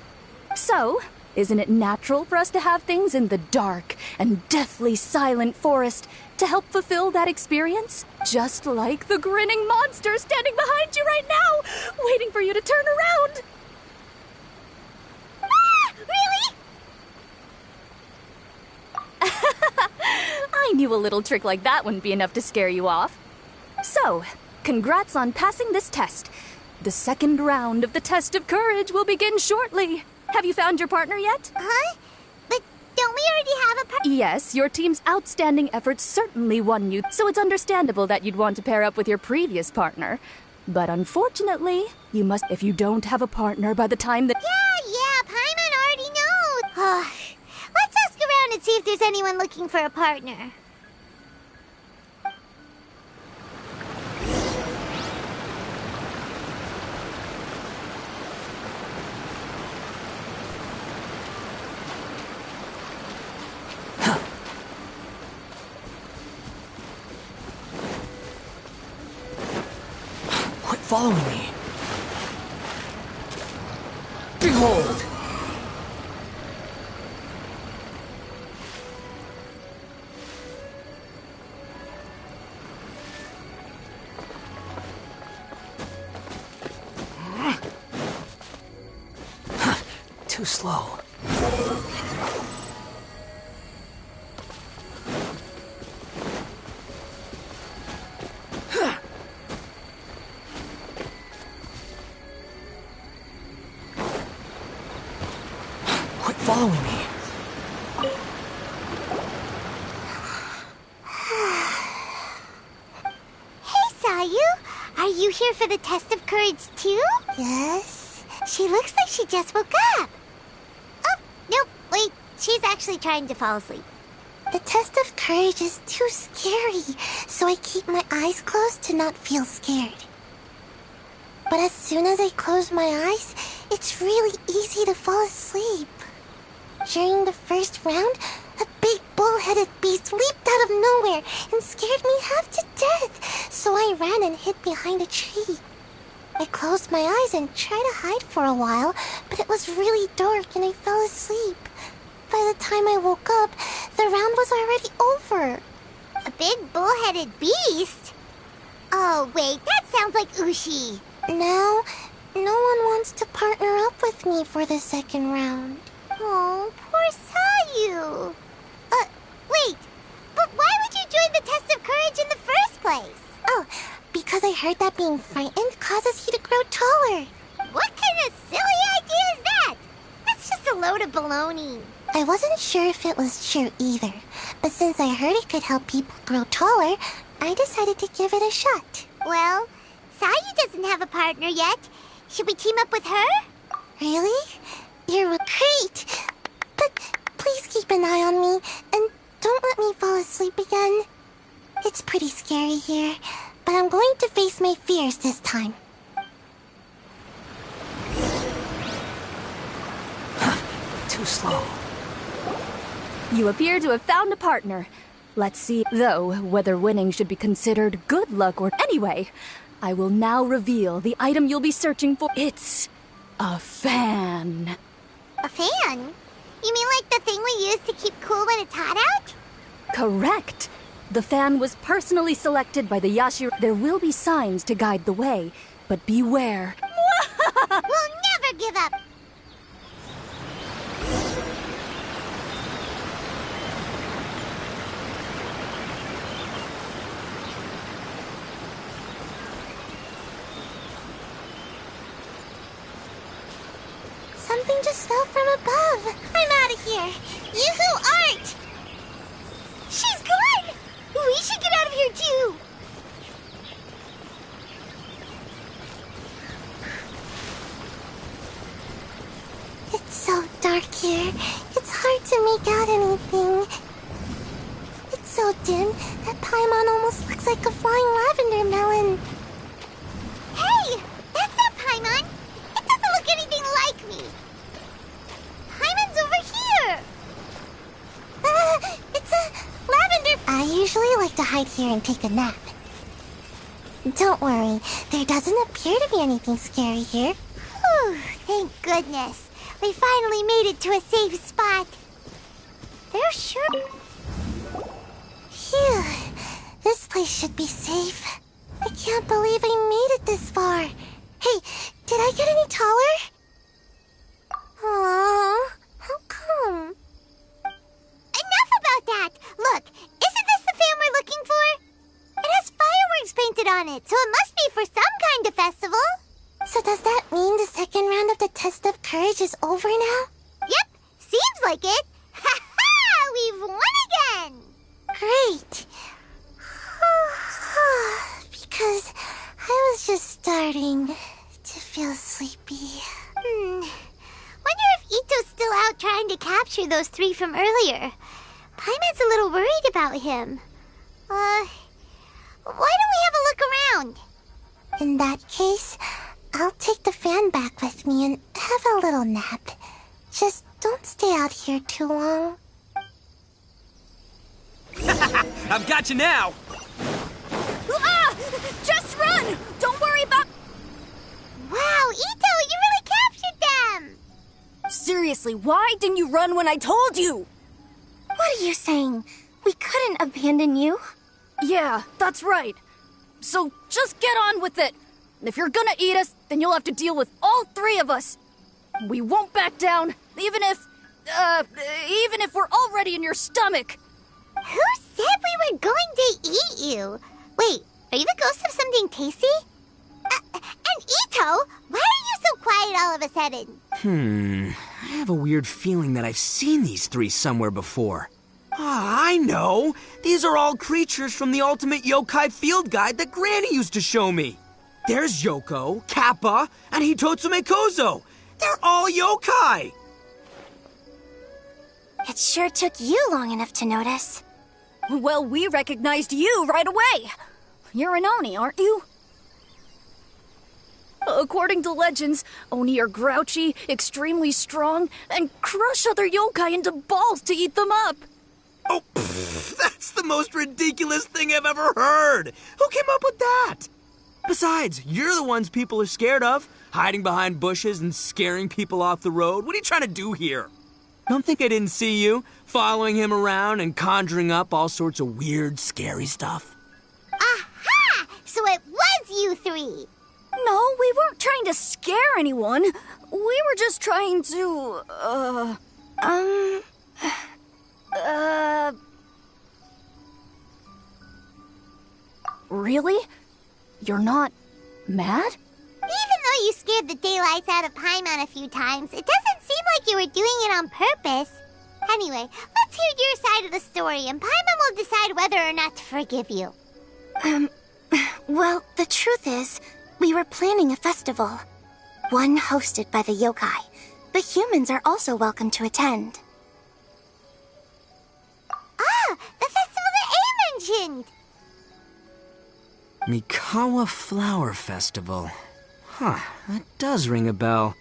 So, isn't it natural for us to have things in the dark and deathly silent forest to help fulfill that experience? Just like the grinning monster standing behind you right now, waiting for you to turn around. Ah! Really? I knew a little trick like that wouldn't be enough to scare you off. So, congrats on passing this test. The second round of the test of courage will begin shortly. Have you found your partner yet? Huh? But don't we already have a partner? Yes, your team's outstanding efforts certainly won you, so it's understandable that you'd want to pair up with your previous partner. But unfortunately, you must if you don't have a partner by the time that... Yeah, Paimon already knows. Let's ask around and see if there's anyone looking for a partner. Quit following me. Behold! Too slow. Quit following me. Hey, Sayu. Are you here for the test of courage, too? Yes. She looks like she just woke up. Oh, nope. Wait. She's actually trying to fall asleep. The test of courage is too scary, so I keep my eyes closed to not feel scared. But as soon as I close my eyes, it's really easy to fall asleep. During the first round, a big bull-headed beast leaped out of nowhere and scared me half to death, so I ran and hid behind a tree. I closed my eyes and tried to hide for a while, but it was really dark and I fell asleep. By the time I woke up, the round was already over. A big bull-headed beast? Oh, wait, that sounds like Ushi. Now, no one wants to partner up with me for the second round. Oh, poor Sayu. Wait, but why would you join the test of courage in the first place? Oh, because I heard that being frightened causes you to grow taller. What kind of silly idea is that? That's just a load of baloney. I wasn't sure if it was true either, but since I heard it could help people grow taller, I decided to give it a shot. Well, Sayu doesn't have a partner yet. Should we team up with her? Really? You're great! But please keep an eye on me, and don't let me fall asleep again. It's pretty scary here, but I'm going to face my fears this time. Too slow. You appear to have found a partner. Let's see, though, whether winning should be considered good luck or... Anyway, I will now reveal the item you'll be searching for. It's a fan. A fan? You mean like the thing we use to keep cool when it's hot out? Correct. The fan was personally selected by the Yashiro. There will be signs to guide the way, but beware. We'll never give up! Something just fell from above. I'm out of here. Yoo-hoo, Art! She's gone! We should get out of here, too! It's so dark here. It's hard to make out anything. It's so dim that Paimon almost looks like a flying lavender melon. Hey! That's not Paimon! It doesn't look anything like me! Paimon's over here! It's a lavender... I usually like to hide here and take a nap. Don't worry, there doesn't appear to be anything scary here. Whew, thank goodness. We finally made it to a safe spot. They're sure... Phew. This place should be safe. I can't believe I made it this far. Hey, did I get any taller? Aww, how come? Enough about that! Look, isn't this the fan we're looking for? It has fireworks painted on it, so it must be for some kind of festival. So does that mean the second round of the test of courage is over now? Yep, seems like it. Ha-ha! We've won again! Great. Because I was just starting to feel sleepy. Wonder if Ito's still out trying to capture those 3 from earlier. Paimon's a little worried about him. Why don't we have a look around? In that case, I'll take the fan back with me and have a little nap. Just don't stay out here too long. I've got you now! Ah! Just run! Don't worry about... Wow, Ito, you really captured them! Seriously, why didn't you run when I told you? What are you saying? We couldn't abandon you? Yeah, that's right. So just get on with it. If you're gonna eat us, then you'll have to deal with all 3 of us. We won't back down, even if we're already in your stomach. Who said we were going to eat you? Wait, are you the ghost of something tasty? And Ito, why are you so quiet all of a sudden? I have a weird feeling that I've seen these 3 somewhere before. Ah, I know! These are all creatures from the Ultimate Yokai Field Guide that Granny used to show me. There's Yoko, Kappa, and Hitotsume Kozo. They're all yokai! It sure took you long enough to notice. Well, we recognized you right away. You're an Oni, aren't you? According to legends, Oni are grouchy, extremely strong, and crush other yokai into balls to eat them up. Oh, that's the most ridiculous thing I've ever heard! Who came up with that? Besides, you're the ones people are scared of, hiding behind bushes and scaring people off the road. What are you trying to do here? Don't think I didn't see you, following him around and conjuring up all sorts of weird, scary stuff. Aha! So it was you 3! No, we weren't trying to scare anyone. We were just trying to, Really? You're not mad? Even though you scared the daylights out of Paimon a few times, it doesn't seem like you were doing it on purpose. Anyway, let's hear your side of the story, and Paimon will decide whether or not to forgive you. Well, the truth is, we were planning a festival. One hosted by the yokai, but humans are also welcome to attend. Ah, the festival that A mentioned! Mikawa Flower Festival. Huh, that does ring a bell.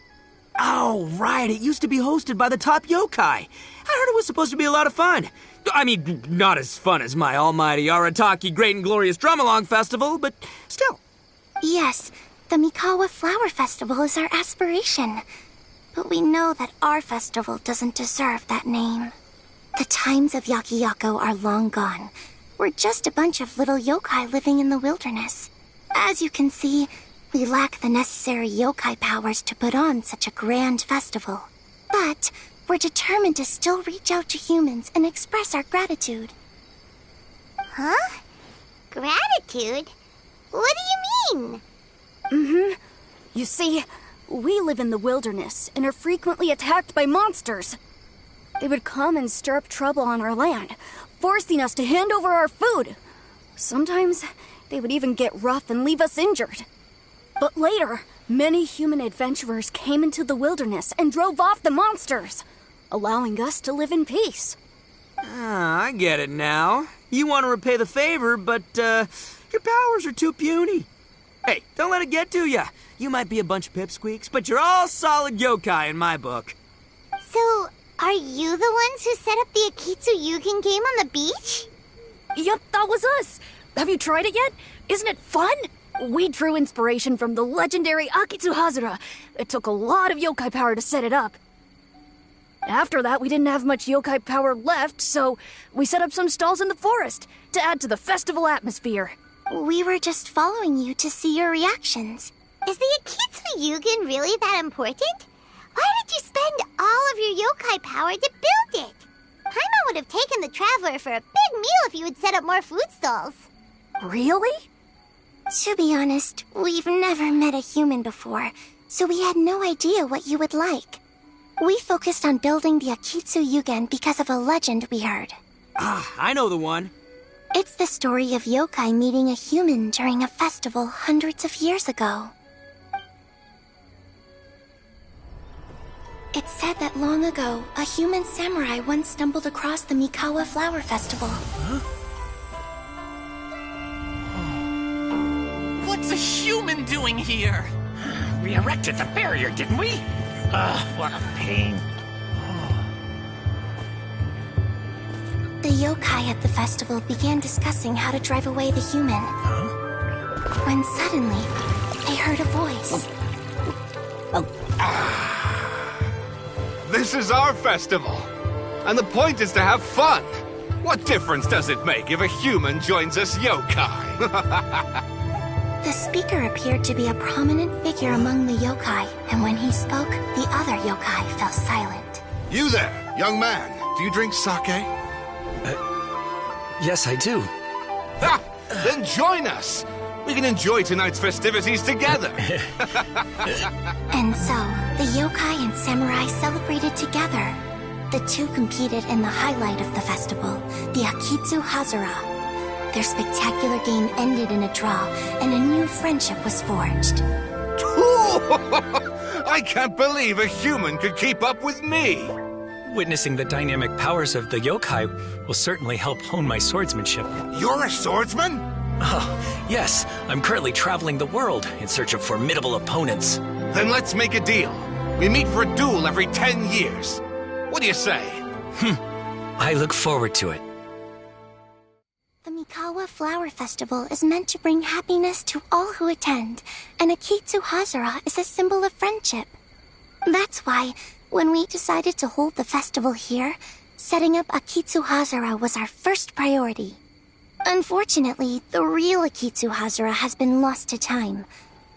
Oh, right, it used to be hosted by the top yokai. I heard it was supposed to be a lot of fun. I mean, not as fun as my almighty Arataki Great and Glorious Drum-Along Festival, but still. Yes, the Mikawa Flower Festival is our aspiration. But we know that our festival doesn't deserve that name. The times of Yakiyako are long gone. We're just a bunch of little yokai living in the wilderness. As you can see, we lack the necessary yokai powers to put on such a grand festival. But we're determined to still reach out to humans and express our gratitude. Huh? Gratitude? What do you mean? You see, we live in the wilderness and are frequently attacked by monsters. They would come and stir up trouble on our land, forcing us to hand over our food. Sometimes they would even get rough and leave us injured. But later, many human adventurers came into the wilderness and drove off the monsters, allowing us to live in peace. Ah, I get it now. You want to repay the favor, but, your powers are too puny. Hey, don't let it get to ya. You might be a bunch of pipsqueaks, but you're all solid yokai in my book. So, are you the ones who set up the Akitsu Yugen game on the beach? Yep, that was us. Have you tried it yet? Isn't it fun? We drew inspiration from the legendary Akitsu Hazura. It took a lot of yokai power to set it up. After that, we didn't have much yokai power left, so we set up some stalls in the forest to add to the festival atmosphere. We were just following you to see your reactions. Is the Akitsu Yugen really that important? Why did you spend all of your yokai power to build it? Paimon would have taken the Traveler for a big meal if you had set up more food stalls. Really? To be honest, we've never met a human before, so we had no idea what you would like. We focused on building the Akitsu Yugen because of a legend we heard. Ah, I know the one. It's the story of yokai meeting a human during a festival hundreds of years ago. It's said that long ago, a human samurai once stumbled across the Mikawa Flower Festival. What's a human doing here? We erected the barrier, didn't we? What a pain. The yokai at the festival began discussing how to drive away the human. When suddenly, they heard a voice. This is our festival, and the point is to have fun. What difference does it make if a human joins us yokai? The speaker appeared to be a prominent figure among the yokai, and when he spoke, the other yokai fell silent. You there, young man. Do you drink sake? Yes, I do. Ha! Then join us. We can enjoy tonight's festivities together. And so, the yokai and samurai celebrated together. The two competed in the highlight of the festival, the Akitsu Hazara. Their spectacular game ended in a draw, and a new friendship was forged. I can't believe a human could keep up with me. Witnessing the dynamic powers of the yokai will certainly help hone my swordsmanship. You're a swordsman? Oh, yes. I'm currently traveling the world in search of formidable opponents. Then let's make a deal. We meet for a duel every 10 years. What do you say? I look forward to it. The Mikawa Flower Festival is meant to bring happiness to all who attend, and Akitsu Hazara is a symbol of friendship. That's why, when we decided to hold the festival here, setting up Akitsu Hazara was our first priority. Unfortunately, the real Akitsu Hazara has been lost to time.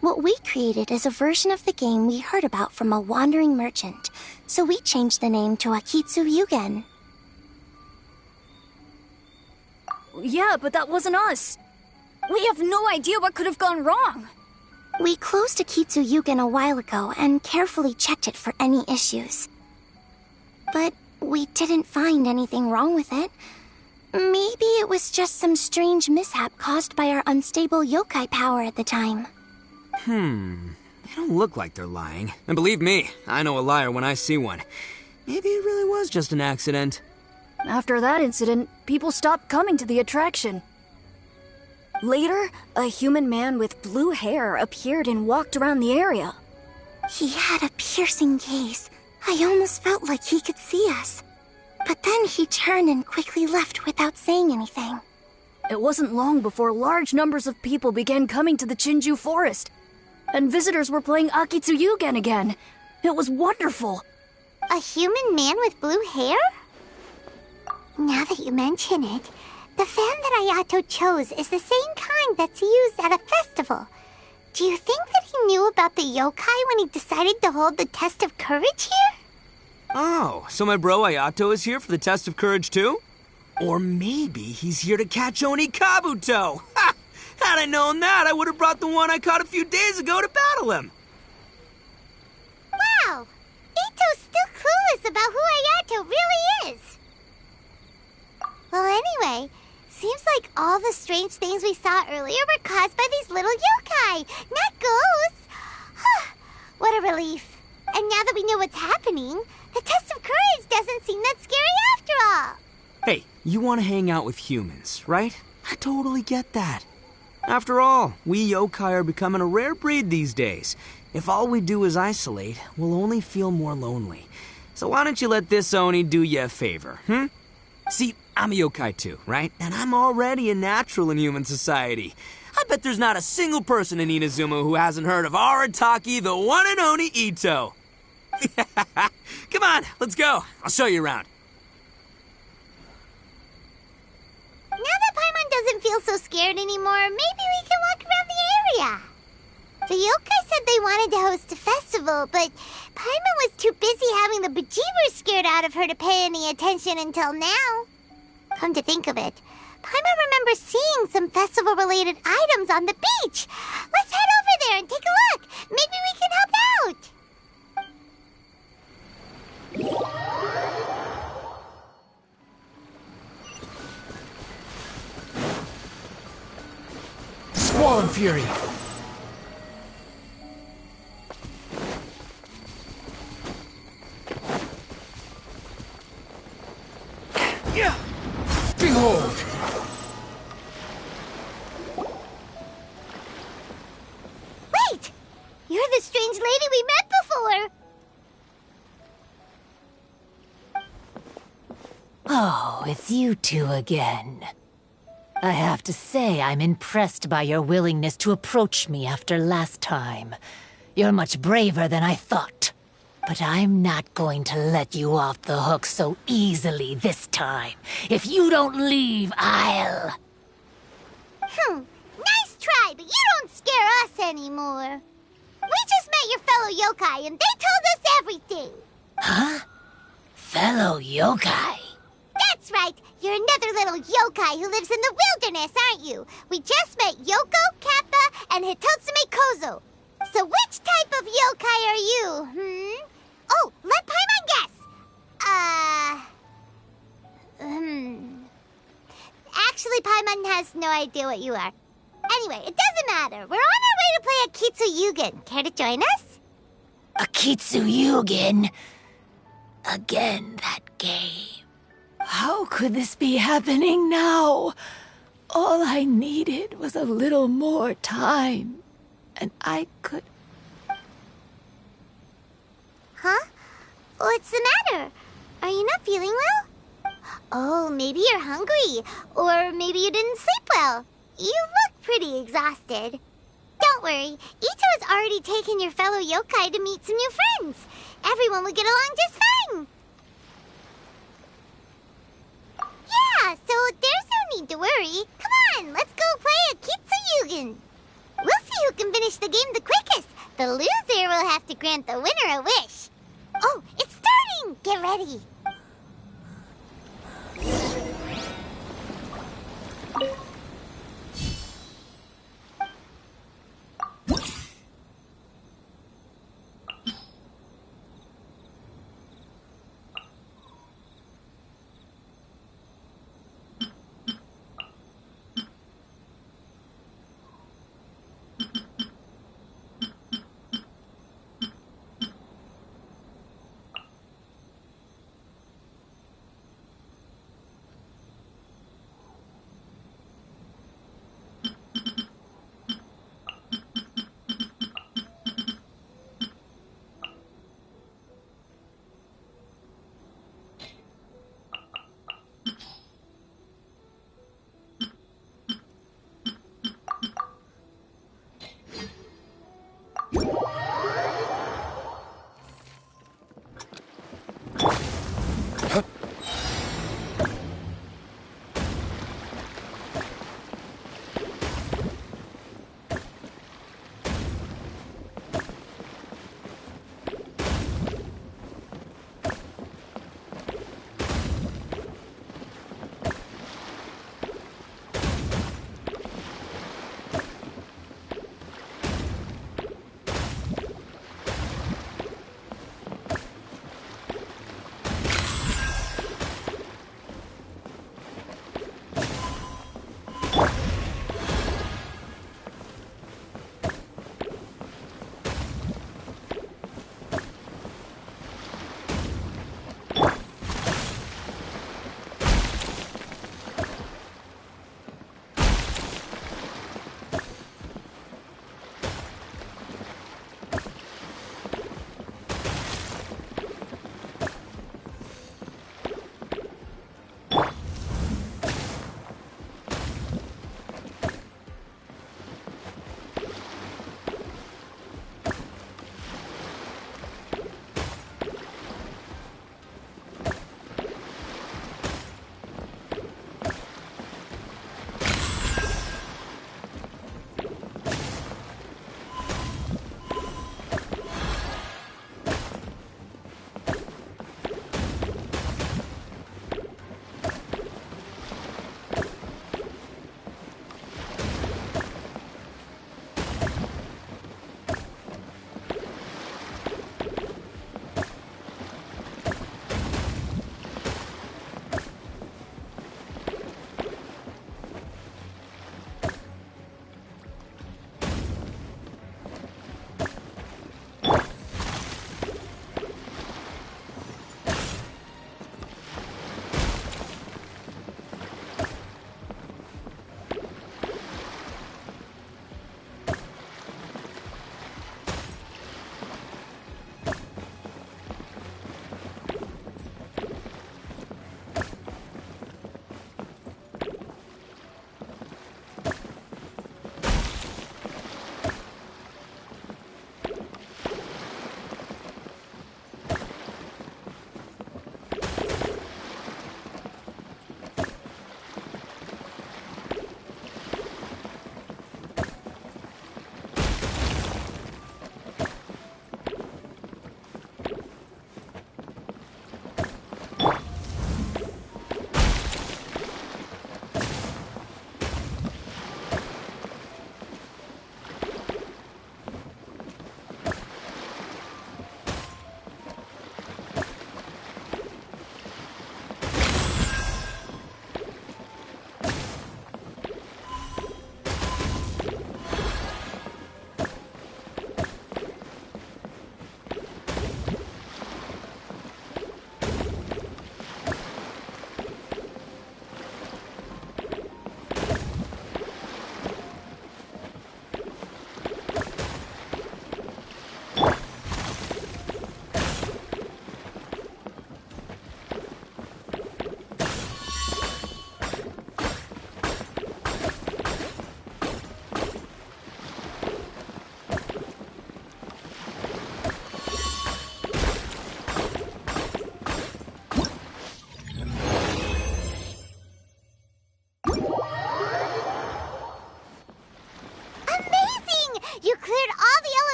What we created is a version of the game we heard about from a wandering merchant, so we changed the name to Akitsu Yugen. Yeah, but that wasn't us. We have no idea what could have gone wrong. We closed Akitsu Yugen a while ago and carefully checked it for any issues. But we didn't find anything wrong with it. Maybe it was just some strange mishap caused by our unstable yokai power at the time. They don't look like they're lying. And believe me, I know a liar when I see one. Maybe it really was just an accident. After that incident, people stopped coming to the attraction. Later, a human man with blue hair appeared and walked around the area. He had a piercing gaze. I almost felt like he could see us. But then he turned and quickly left without saying anything. It wasn't long before large numbers of people began coming to the Chinju forest. And visitors were playing Akitsu Yugen again. It was wonderful. A human man with blue hair? Now that you mention it, the fan that Ayato chose is the same kind that's used at a festival. Do you think that he knew about the yokai when he decided to hold the test of courage here? Oh, so my bro Ayato is here for the test of courage too? Or maybe he's here to catch Oni Kabuto! Ha! Had I known that, I would have brought the one I caught a few days ago to battle him! Wow! Ito's still clueless about who Ayato really is! Well, anyway, seems like all the strange things we saw earlier were caused by these little yokai, not ghosts! What a relief. And now that we know what's happening, the test of courage doesn't seem that scary after all. Hey, you want to hang out with humans, right? I totally get that. After all, we yokai are becoming a rare breed these days. If all we do is isolate, we'll only feel more lonely. So why don't you let this Oni do you a favor, See, I'm a yokai too, right? And I'm already a natural in human society. I bet there's not a single person in Inazuma who hasn't heard of Arataki, the one and only Ito. Come on, let's go. I'll show you around. Now that Paimon doesn't feel so scared anymore, maybe we can walk around the area. The yokai said they wanted to host a festival, but Paimon was too busy having the bejeebers scared out of her to pay any attention until now. Come to think of it, Paimon remembers seeing some festival-related items on the beach. Let's head over there and take a look. Maybe we can help out. Squall and Fury. Yeah. Behold. Wait! You're the strange lady we met before. Oh, it's you two again. I have to say, I'm impressed by your willingness to approach me after last time. You're much braver than I thought. But I'm not going to let you off the hook so easily this time. If you don't leave, I'll... Nice try, but you don't scare us anymore. We just met your fellow yokai, and they told us everything. Huh? Fellow yokai? That's right. You're another little yokai who lives in the wilderness, aren't you? We just met Yoko, Kappa, and Hitotsume Kozo. So which type of yokai are you, Oh, let Paimon guess. Actually, Paimon has no idea what you are. Anyway, it doesn't matter. We're on our way to play a Kitsu-Yugen. Care to join us? A Kitsu-Yugen? Again, that game. How could this be happening now? All I needed was a little more time. And I could... Huh? What's the matter? Are you not feeling well? Oh, maybe you're hungry. Or maybe you didn't sleep well. You look pretty exhausted. Don't worry. Ito has already taken your fellow yokai to meet some new friends. Everyone will get along just fine. Yeah, so there's no need to worry. Come on, let's go play a Kitsu-Yugen. We'll see who can finish the game the quickest. The loser will have to grant the winner a wish. Oh, it's starting! Get ready.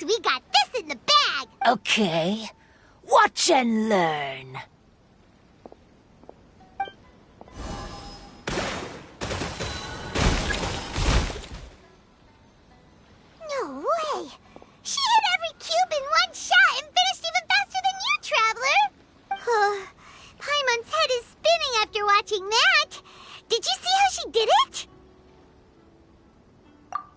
we got this in the bag! Okay. Watch and learn. No way! She hit every cube in one shot and finished even faster than you, Traveler! Paimon's head is spinning after watching that. Did you see how she did it?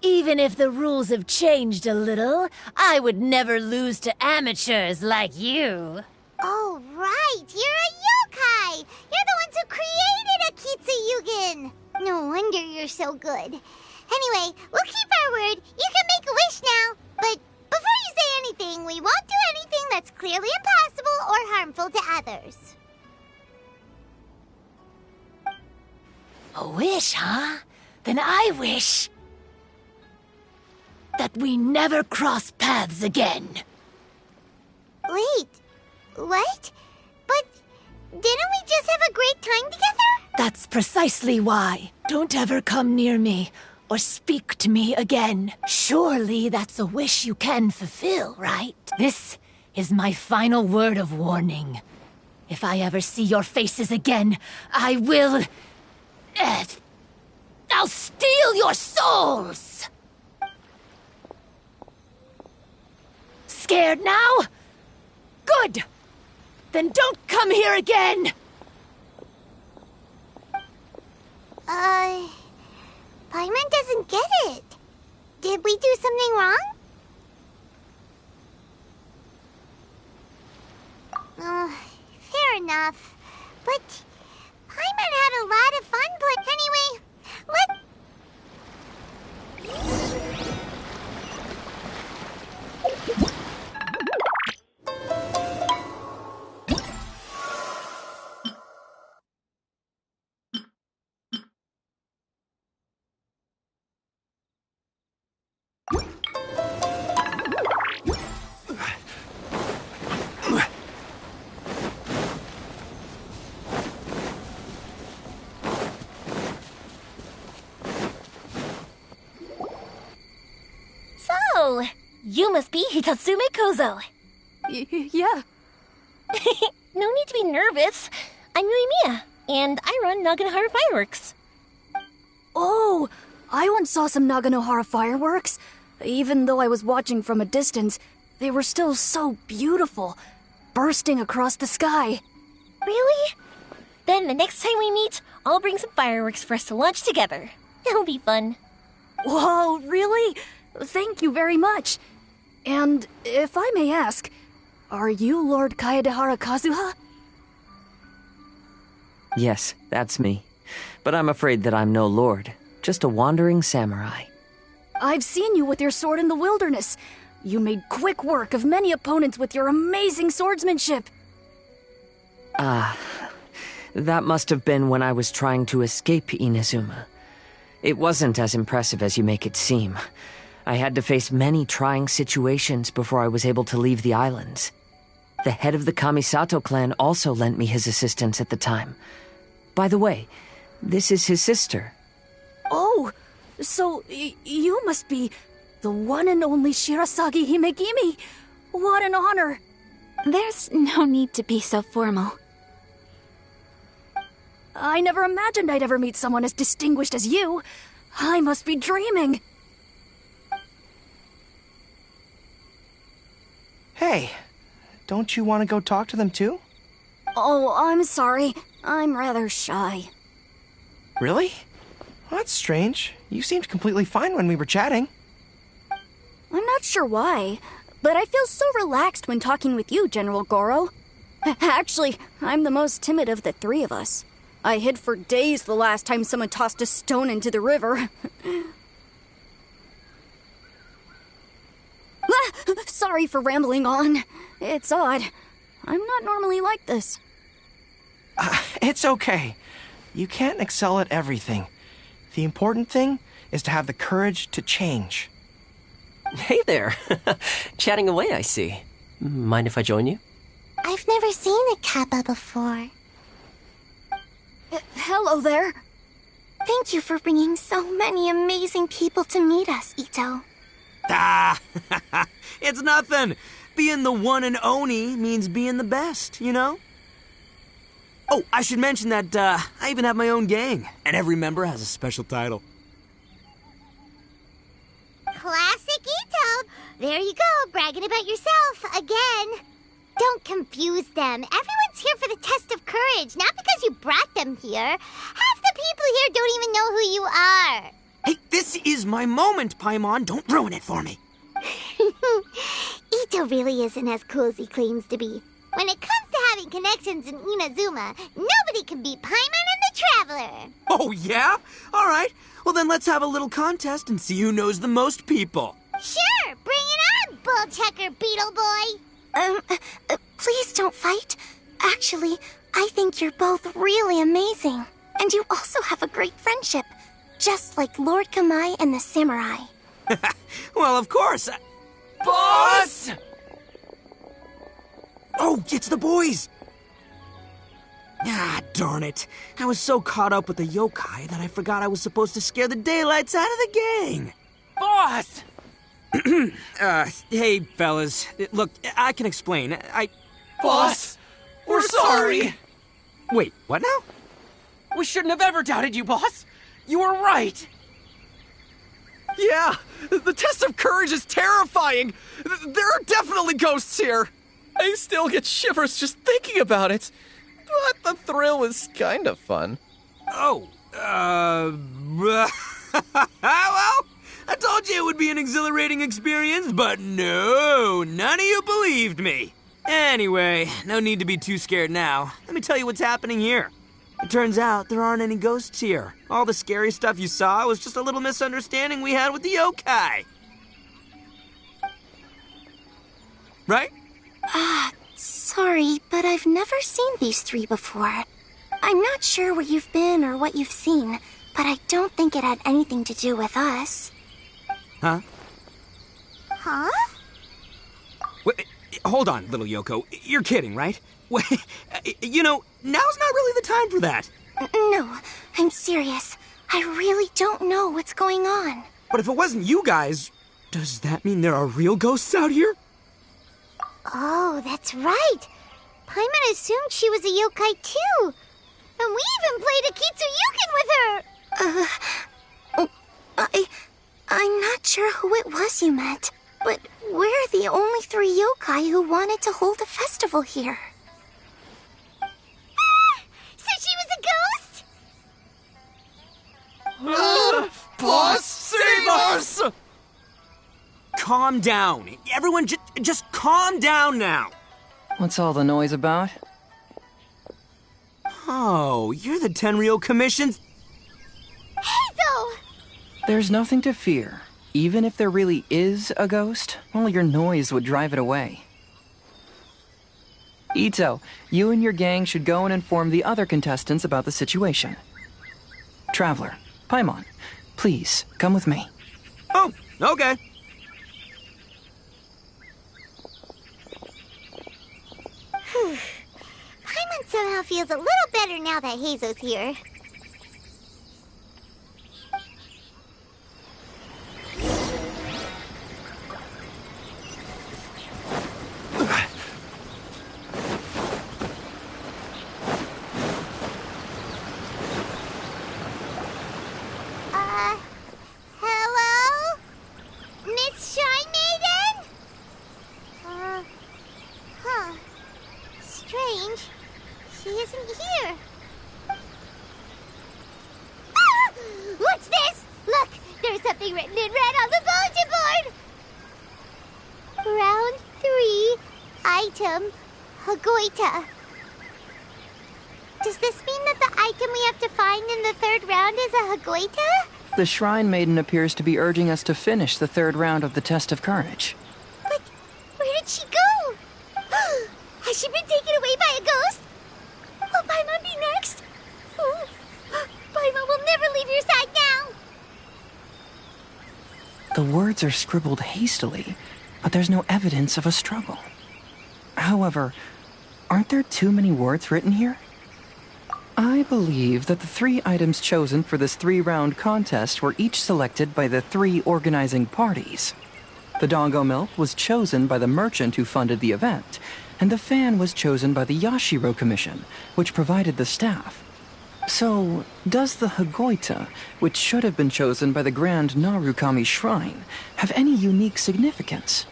Even if the rules have changed a little, I would never lose to amateurs like you. Oh, right. You're a yokai. You're the ones who created Akitsu Yugen. No wonder you're so good. Anyway, we'll keep our word. You can make a wish now. But before you say anything, we won't do anything that's clearly impossible or harmful to others. A wish, huh? Then I wish that we never cross paths again. Wait, what? But didn't we just have a great time together? That's precisely why. Don't ever come near me or speak to me again. Surely that's a wish you can fulfill, right? This is my final word of warning. If I ever see your faces again, I will... I'll steal your souls! Scared now? Good! Then don't come here again! Paimon doesn't get it. Did we do something wrong? Fair enough. But Paimon had a lot of fun, but anyway, So, you must be Hitatsume Kozo. Yeah. No need to be nervous. I'm Yuimiya, and I run Naganohara Fireworks. Oh, I once saw some Naganohara fireworks. Even though I was watching from a distance, they were still so beautiful, bursting across the sky. Really? Then the next time we meet, I'll bring some fireworks for us to launch together. It'll be fun. Whoa, really? Thank you very much. And if I may ask, are you Lord Kaedehara Kazuha? Yes, that's me. But I'm afraid that I'm no lord, just a wandering samurai. I've seen you with your sword in the wilderness. You made quick work of many opponents with your amazing swordsmanship. That must have been when I was trying to escape Inazuma. It wasn't as impressive as you make it seem. I had to face many trying situations before I was able to leave the islands. The head of the Kamisato clan also lent me his assistance at the time. By the way, this is his sister. Oh, so you must be the one and only Shirasagi Himegimi. What an honor. There's no need to be so formal. I never imagined I'd ever meet someone as distinguished as you. I must be dreaming. Hey, don't you want to go talk to them too? Oh, I'm sorry. I'm rather shy. Really? Well, that's strange. You seemed completely fine when we were chatting. I'm not sure why, but I feel so relaxed when talking with you, General Goro. Actually, I'm the most timid of the three of us. I hid for days the last time someone tossed a stone into the river. Sorry for rambling on. It's odd. I'm not normally like this. It's okay. You can't excel at everything. The important thing is to have the courage to change. Hey there. Chatting away, I see. Mind if I join you? I've never seen a Kappa before. Hello there. Thank you for bringing so many amazing people to meet us, Ito. Ah, it's nothing. Being the one and only means being the best, you know? Oh, I should mention that I even have my own gang, and every member has a special title. Classic Ito! There you go, bragging about yourself again. Don't confuse them. Everyone's here for the test of courage, not because you brought them here. Half the people here don't even know who you are. Hey, this is my moment, Paimon. Don't ruin it for me. Ito really isn't as cool as he claims to be. When it comes to having connections in Inazuma, nobody can beat Paimon and the Traveler. Oh, yeah? All right. Well, then let's have a little contest and see who knows the most people. Sure, bring it on, Bull Checker Beetle Boy. Please don't fight. Actually, I think you're both really amazing. And you also have a great friendship. Just like Lord Kamai and the Samurai. Well, of course. Boss! Oh, it's the boys! Ah, darn it. I was so caught up with the yokai that I forgot I was supposed to scare the daylights out of the gang. Boss! Hey, fellas. Look, I can explain. Boss! We're sorry! Wait, what now? We shouldn't have ever doubted you, boss! You were right! Yeah, the test of courage is terrifying! There are definitely ghosts here! I still get shivers just thinking about it. But the thrill is kind of fun. Oh, well, I told you it would be an exhilarating experience, but no, none of you believed me. Anyway, no need to be too scared now. Let me tell you what's happening here. It turns out there aren't any ghosts here. All the scary stuff you saw was just a little misunderstanding we had with the yokai. Right? Sorry, but I've never seen these three before. I'm not sure where you've been or what you've seen, but I don't think it had anything to do with us. Huh? Huh? Wait, hold on, little Yoko. You're kidding, right? Wait, you know, now's not really the time for that. No, I'm serious. I really don't know what's going on. But if it wasn't you guys, does that mean there are real ghosts out here? Oh, that's right. Paimon assumed she was a yokai too. And we even played a Kitsuyukin with her. I'm not sure who it was you met, but we're the only three yokai who wanted to hold a festival here. So she was a ghost? Boss, save us! Calm down. Everyone just calm down now. What's all the noise about? Oh, you're the Tenryou Commission's... Hazel! There's nothing to fear. Even if there really is a ghost, only your noise would drive it away. Ito, you and your gang should go and inform the other contestants about the situation. Traveler, Paimon, please, come with me. Oh, okay. Paimon somehow feels a little better now that Hazo's here. Hello? Miss Shy Maiden? Huh. Strange. She isn't here. Ah! What's this? Look, there's something written in red on the bulletin board. Round 3, item, Hagoita. Does this mean that the item we have to find in the 3rd round is a Hagoita? The Shrine Maiden appears to be urging us to finish the 3rd round of the Test of Courage. But where did she go? Has she been taken away by a ghost? Will Paimon be next? Paimon will never leave your side now. The words are scribbled hastily, but there's no evidence of a struggle. However, aren't there too many words written here? I believe that the 3 items chosen for this 3-round contest were each selected by the 3 organizing parties. The doggo milk was chosen by the merchant who funded the event, and the fan was chosen by the Yashiro Commission, which provided the staff. So, does the Hagoita, which should have been chosen by the Grand Narukami Shrine, have any unique significance?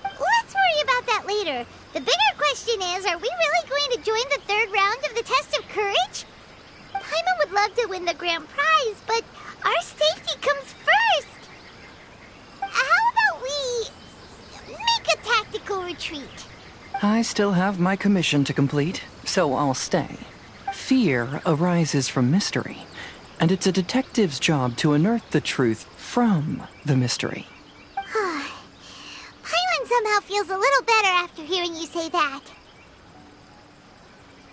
Let's worry about that later. The bigger question is, are we really going to join the third round of the test of courage? Paimon would love to win the grand prize, but our safety comes first. How about we make a tactical retreat? I still have my commission to complete, so I'll stay. Fear arises from mystery, and it's a detective's job to unearth the truth from the mystery. Paimon somehow feels a little better after hearing you say that.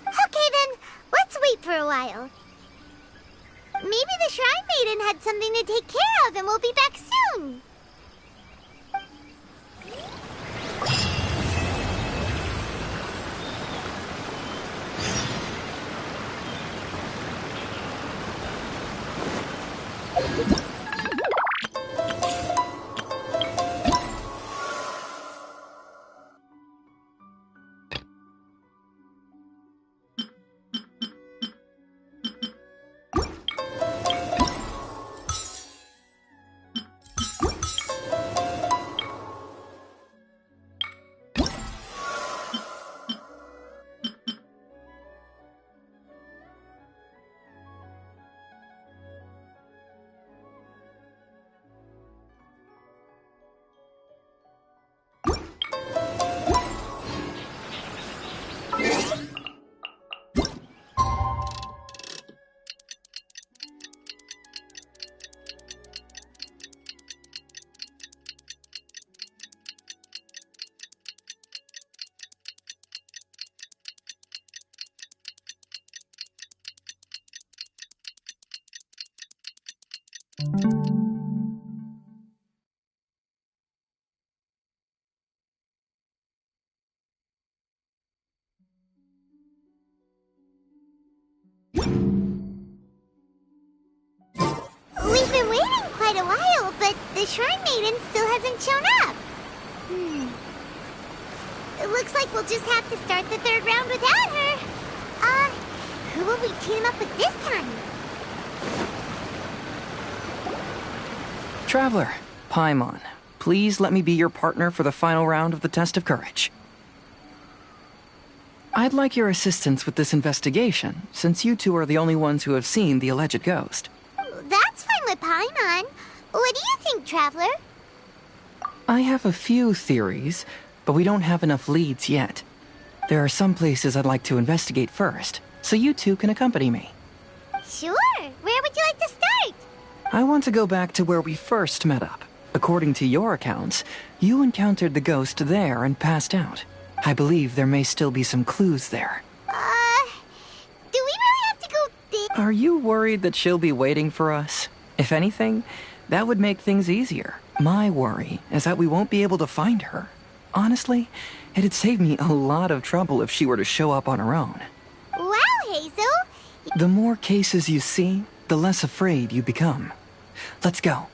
Okay then, let's wait for a while. Maybe the Shrine Maiden had something to take care of and we'll be back soon. We've been waiting quite a while, but the Shrine Maiden still hasn't shown up. It looks like we'll just have to start the third round without her. Who will we team up with this time? Traveler, Paimon, please let me be your partner for the final round of the test of courage. I'd like your assistance with this investigation, since you two are the only ones who have seen the alleged ghost. That's fine with Paimon. What do you think, Traveler? I have a few theories, but we don't have enough leads yet. There are some places I'd like to investigate first, so you two can accompany me. Sure. Where would you like to start? I want to go back to where we first met up. According to your accounts, you encountered the ghost there and passed out. I believe there may still be some clues there. Do we really have to go big? Are you worried that she'll be waiting for us? If anything, that would make things easier. My worry is that we won't be able to find her. Honestly, it'd save me a lot of trouble if she were to show up on her own. Wow, Hazel! The more cases you see, the less afraid you become. Let's go.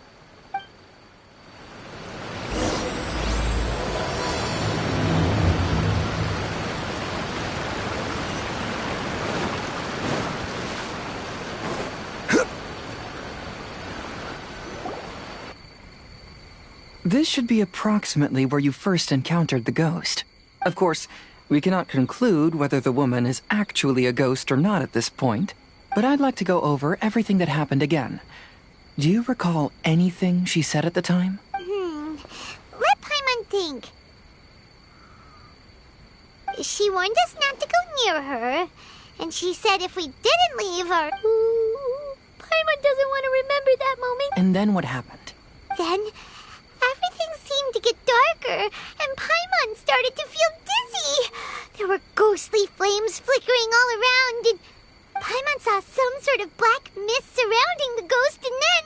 This should be approximately where you first encountered the ghost. Of course, we cannot conclude whether the woman is actually a ghost or not at this point, but I'd like to go over everything that happened again. Do you recall anything she said at the time? Let Paimon think. She warned us not to go near her, and she said if we didn't leave her... Paimon doesn't want to remember that moment. And then what happened? Then, everything seemed to get darker, and Paimon started to feel dizzy. There were ghostly flames flickering all around, and Paimon saw some sort of black mist surrounding the ghost, and then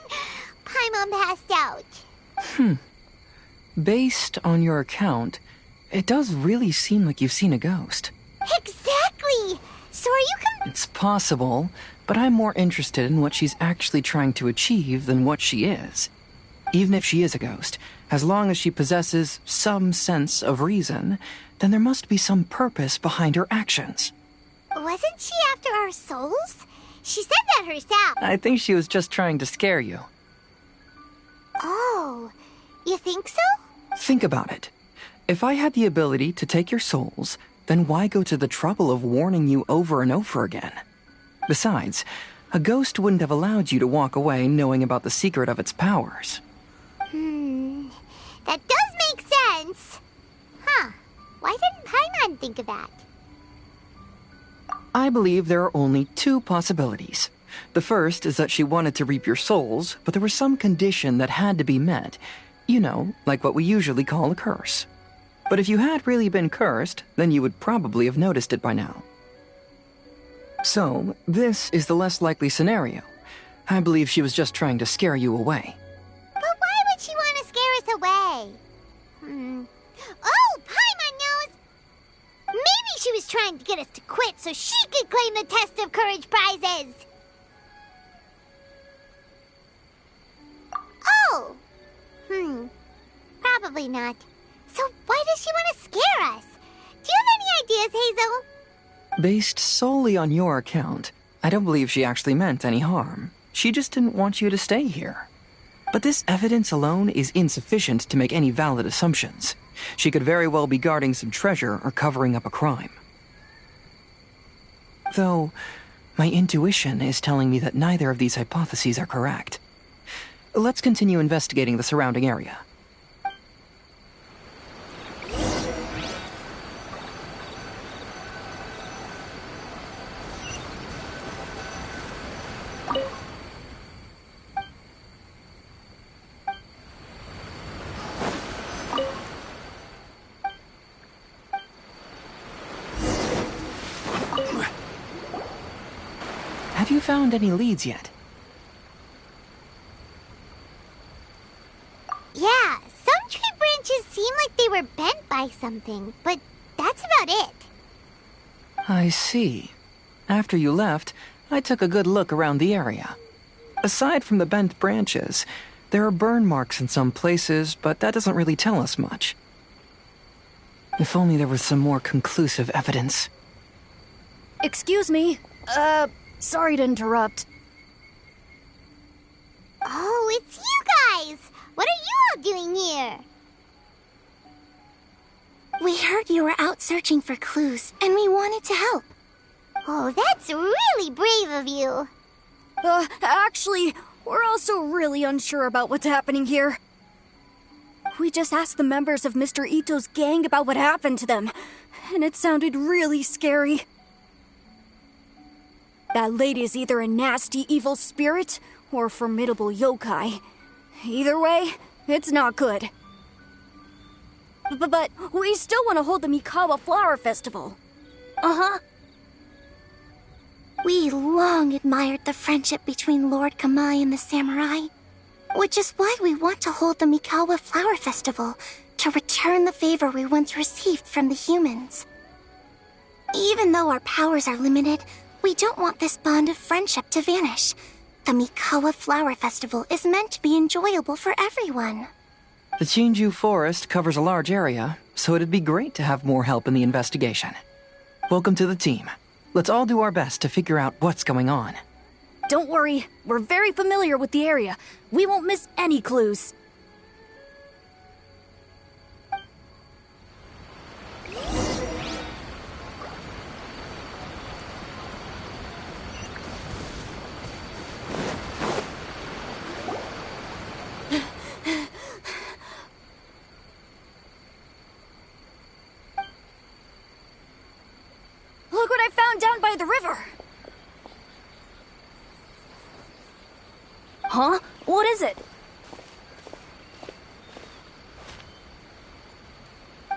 Paimon passed out. Based on your account, it does really seem like you've seen a ghost. Exactly! So are you It's possible, but I'm more interested in what she's actually trying to achieve than what she is. Even if she is a ghost, as long as she possesses some sense of reason, then there must be some purpose behind her actions. Wasn't she after our souls? She said that herself. I think she was just trying to scare you. Oh, you think so? Think about it. If I had the ability to take your souls, then why go to the trouble of warning you over and over again? Besides, a ghost wouldn't have allowed you to walk away knowing about the secret of its powers. That does make sense. Huh. Why didn't Paimon think of that? I believe there are only two possibilities. The first is that she wanted to reap your souls, but there was some condition that had to be met. You know, like what we usually call a curse. But if you had really been cursed, then you would probably have noticed it by now. So, this is the less likely scenario. I believe she was just trying to scare you away. But why would she want to scare us away? Oh, Paimon knows! Maybe she was trying to get us to quit so she could claim the Test of Courage prizes! Oh! Probably not. So why does she want to scare us? Do you have any ideas, Hazel? Based solely on your account, I don't believe she actually meant any harm. She just didn't want you to stay here. But this evidence alone is insufficient to make any valid assumptions. She could very well be guarding some treasure or covering up a crime. Though, my intuition is telling me that neither of these hypotheses are correct. Let's continue investigating the surrounding area. Have you found any leads yet? Yeah, some tree branches seem like they were bent by something, but that's about it. I see. After you left, I took a good look around the area. Aside from the bent branches, there are burn marks in some places, but that doesn't really tell us much. If only there was some more conclusive evidence. Excuse me. Sorry to interrupt. Oh, it's you guys! What are you all doing here? We heard you were out searching for clues, and we wanted to help. Oh, that's really brave of you. Actually, we're also really unsure about what's happening here. We just asked the members of Mr. Ito's gang about what happened to them, and it sounded really scary. That lady is either a nasty evil spirit or a formidable yokai. Either way, it's not good. But we still want to hold the Mikawa Flower Festival. Uh-huh. We long admired the friendship between Lord Kamai and the samurai, which is why we want to hold the Mikawa Flower Festival to return the favor we once received from the humans. Even though our powers are limited, we don't want this bond of friendship to vanish. The Mikawa Flower Festival is meant to be enjoyable for everyone. The Chinju Forest covers a large area, so it'd be great to have more help in the investigation. Welcome to the team. Let's all do our best to figure out what's going on. Don't worry, we're very familiar with the area. We won't miss any clues. Look what I found down by the river! Huh? What is it?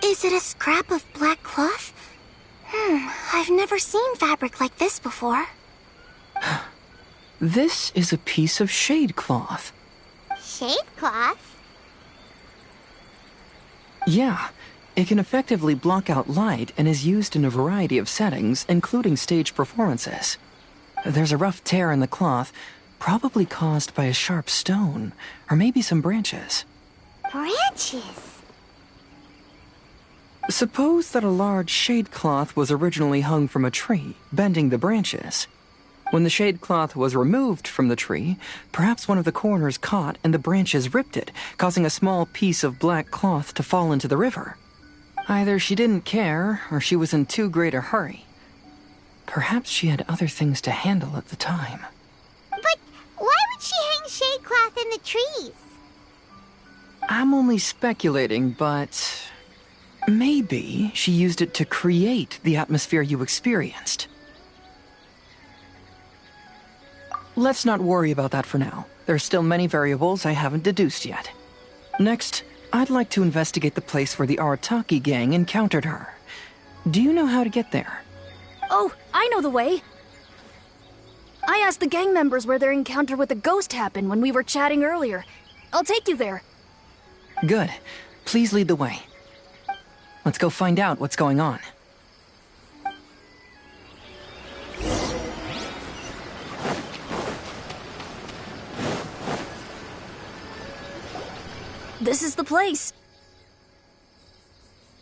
Is it a scrap of black cloth? I've never seen fabric like this before. This is a piece of shade cloth. Shade cloth? Yeah, it can effectively block out light and is used in a variety of settings, including stage performances. There's a rough tear in the cloth, Probably caused by a sharp stone, or maybe some branches. Branches? Suppose that a large shade cloth was originally hung from a tree, bending the branches. When the shade cloth was removed from the tree, perhaps one of the corners caught and the branches ripped it, causing a small piece of black cloth to fall into the river. Either she didn't care, or she was in too great a hurry. Perhaps she had other things to handle at the time. But why would she hang shade cloth in the trees? I'm only speculating, but maybe she used it to create the atmosphere you experienced. Let's not worry about that for now. There's still many variables I haven't deduced yet. Next, I'd like to investigate the place where the Arataki gang encountered her. Do you know how to get there? Oh, I know the way. I asked the gang members where their encounter with the ghost happened when we were chatting earlier. I'll take you there. Good. Please lead the way. Let's go find out what's going on. This is the place.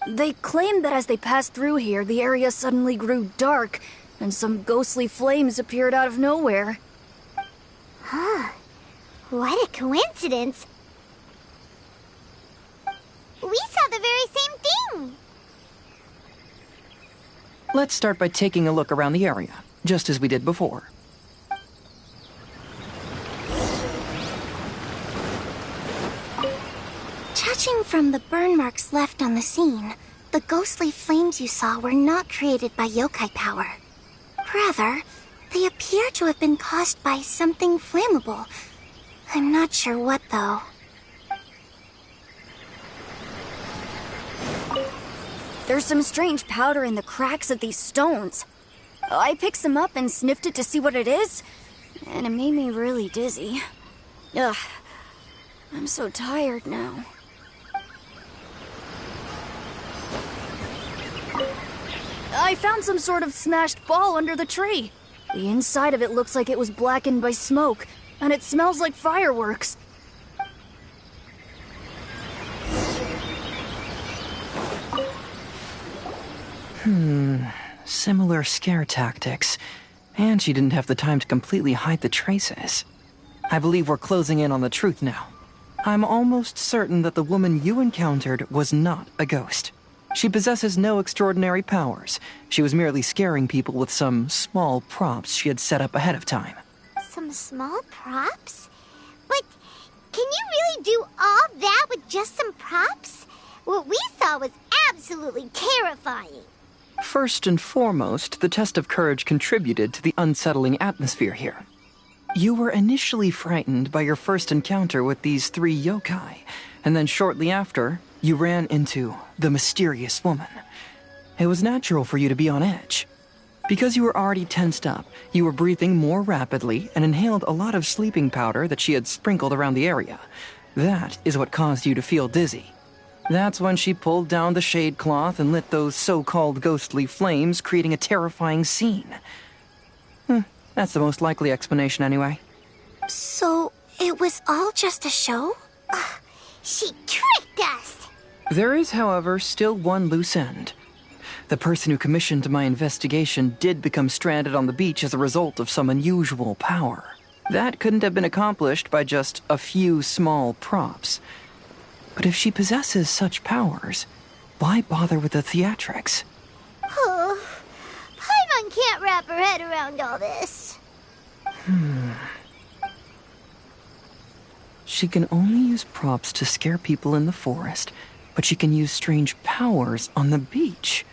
They claimed that as they passed through here, the area suddenly grew dark, and some ghostly flames appeared out of nowhere. Huh. What a coincidence. We saw the very same thing. Let's start by taking a look around the area, just as we did before. Judging from the burn marks left on the scene, the ghostly flames you saw were not created by yokai power. Rather, they appear to have been caused by something flammable. I'm not sure what, though. There's some strange powder in the cracks of these stones. I picked some up and sniffed it to see what it is, and it made me really dizzy. Ugh, I'm so tired now. I found some sort of smashed ball under the tree. The inside of it looks like it was blackened by smoke, and it smells like fireworks. Similar scare tactics. And she didn't have the time to completely hide the traces. I believe we're closing in on the truth now. I'm almost certain that the woman you encountered was not a ghost. She possesses no extraordinary powers. She was merely scaring people with some small props she had set up ahead of time. Some small props? But can you really do all that with just some props? What we saw was absolutely terrifying. First and foremost, the test of courage contributed to the unsettling atmosphere here. You were initially frightened by your first encounter with these 3 yokai, and then shortly after, you ran into the mysterious woman. It was natural for you to be on edge. Because you were already tensed up, you were breathing more rapidly and inhaled a lot of sleeping powder that she had sprinkled around the area. That is what caused you to feel dizzy. That's when she pulled down the shade cloth and lit those so-called ghostly flames, creating a terrifying scene. That's the most likely explanation anyway. So, it was all just a show? She tricked us! There is, however, still one loose end. The person who commissioned my investigation did become stranded on the beach as a result of some unusual power. That couldn't have been accomplished by just a few small props. But if she possesses such powers, why bother with the theatrics? Oh, Paimon can't wrap her head around all this. She can only use props to scare people in the forest, but she can use strange powers on the beach.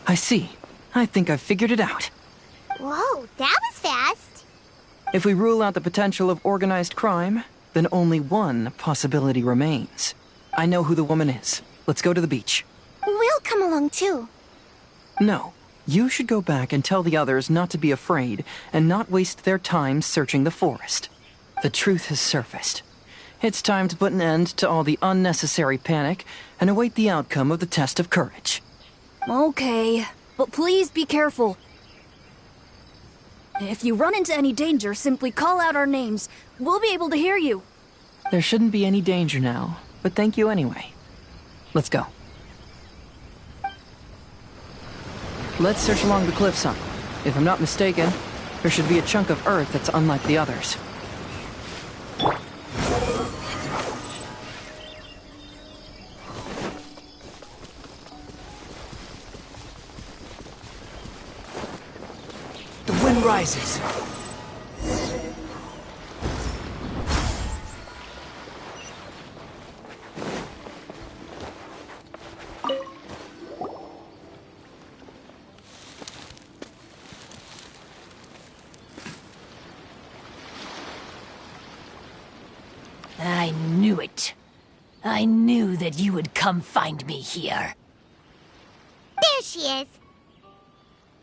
I see. I think I've figured it out. Whoa, that was fast. If we rule out the potential of organized crime, then only one possibility remains. I know who the woman is. Let's go to the beach. We'll come along too. No, you should go back and tell the others not to be afraid and not waste their time searching the forest. The truth has surfaced. It's time to put an end to all the unnecessary panic and await the outcome of the test of courage. Okay, but please be careful. If you run into any danger, simply call out our names. We'll be able to hear you. There shouldn't be any danger now, but thank you anyway. Let's go. Let's search along the cliffside. If I'm not mistaken, there should be a chunk of earth that's unlike the others. The wind rises. I knew it. I knew that you would come find me here. There she is.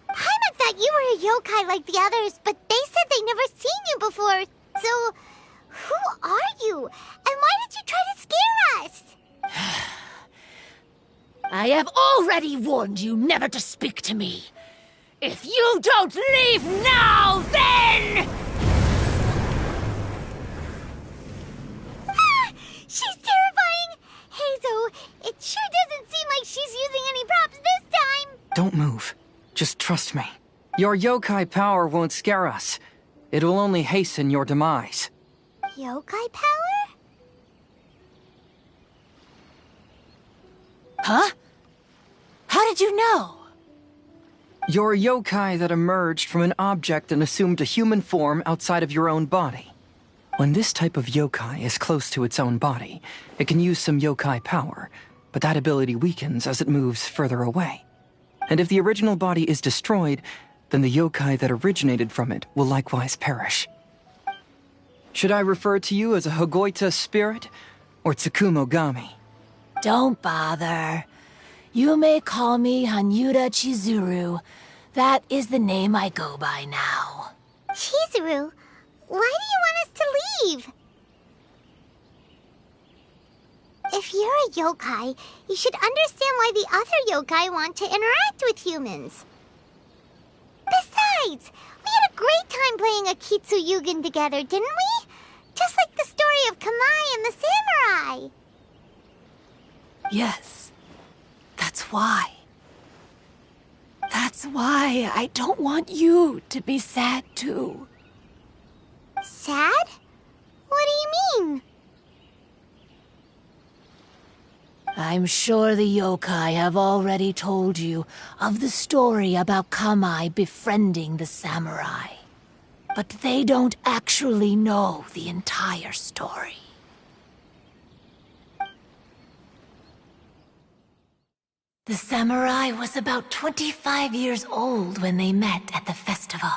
Paimon thought you were a yokai like the others, but they said they'd never seen you before. So, who are you? And why did you try to scare us? I have already warned you never to speak to me. If you don't leave now, then... She's terrifying! Hazel, it sure doesn't seem like she's using any props this time! Don't move. Just trust me. Your yokai power won't scare us. It will only hasten your demise. Yokai power? Huh? How did you know? You're a yokai that emerged from an object and assumed a human form outside of your own body. When this type of yokai is close to its own body, it can use some yokai power, but that ability weakens as it moves further away. And if the original body is destroyed, then the yokai that originated from it will likewise perish. Should I refer to you as a Hagoita spirit or Tsukumogami? Don't bother. You may call me Hanyuda Chizuru. That is the name I go by now. Chizuru? Why do you want us to leave? If you're a yokai, you should understand why the other yokai want to interact with humans. Besides, we had a great time playing Akitsu Yugen together, didn't we? Just like the story of Kamai and the samurai. Yes. That's why. That's why I don't want you to be sad too. Sad? What do you mean? I'm sure the yokai have already told you of the story about Kamai befriending the samurai. But they don't actually know the entire story. The samurai was about 25 years old when they met at the festival.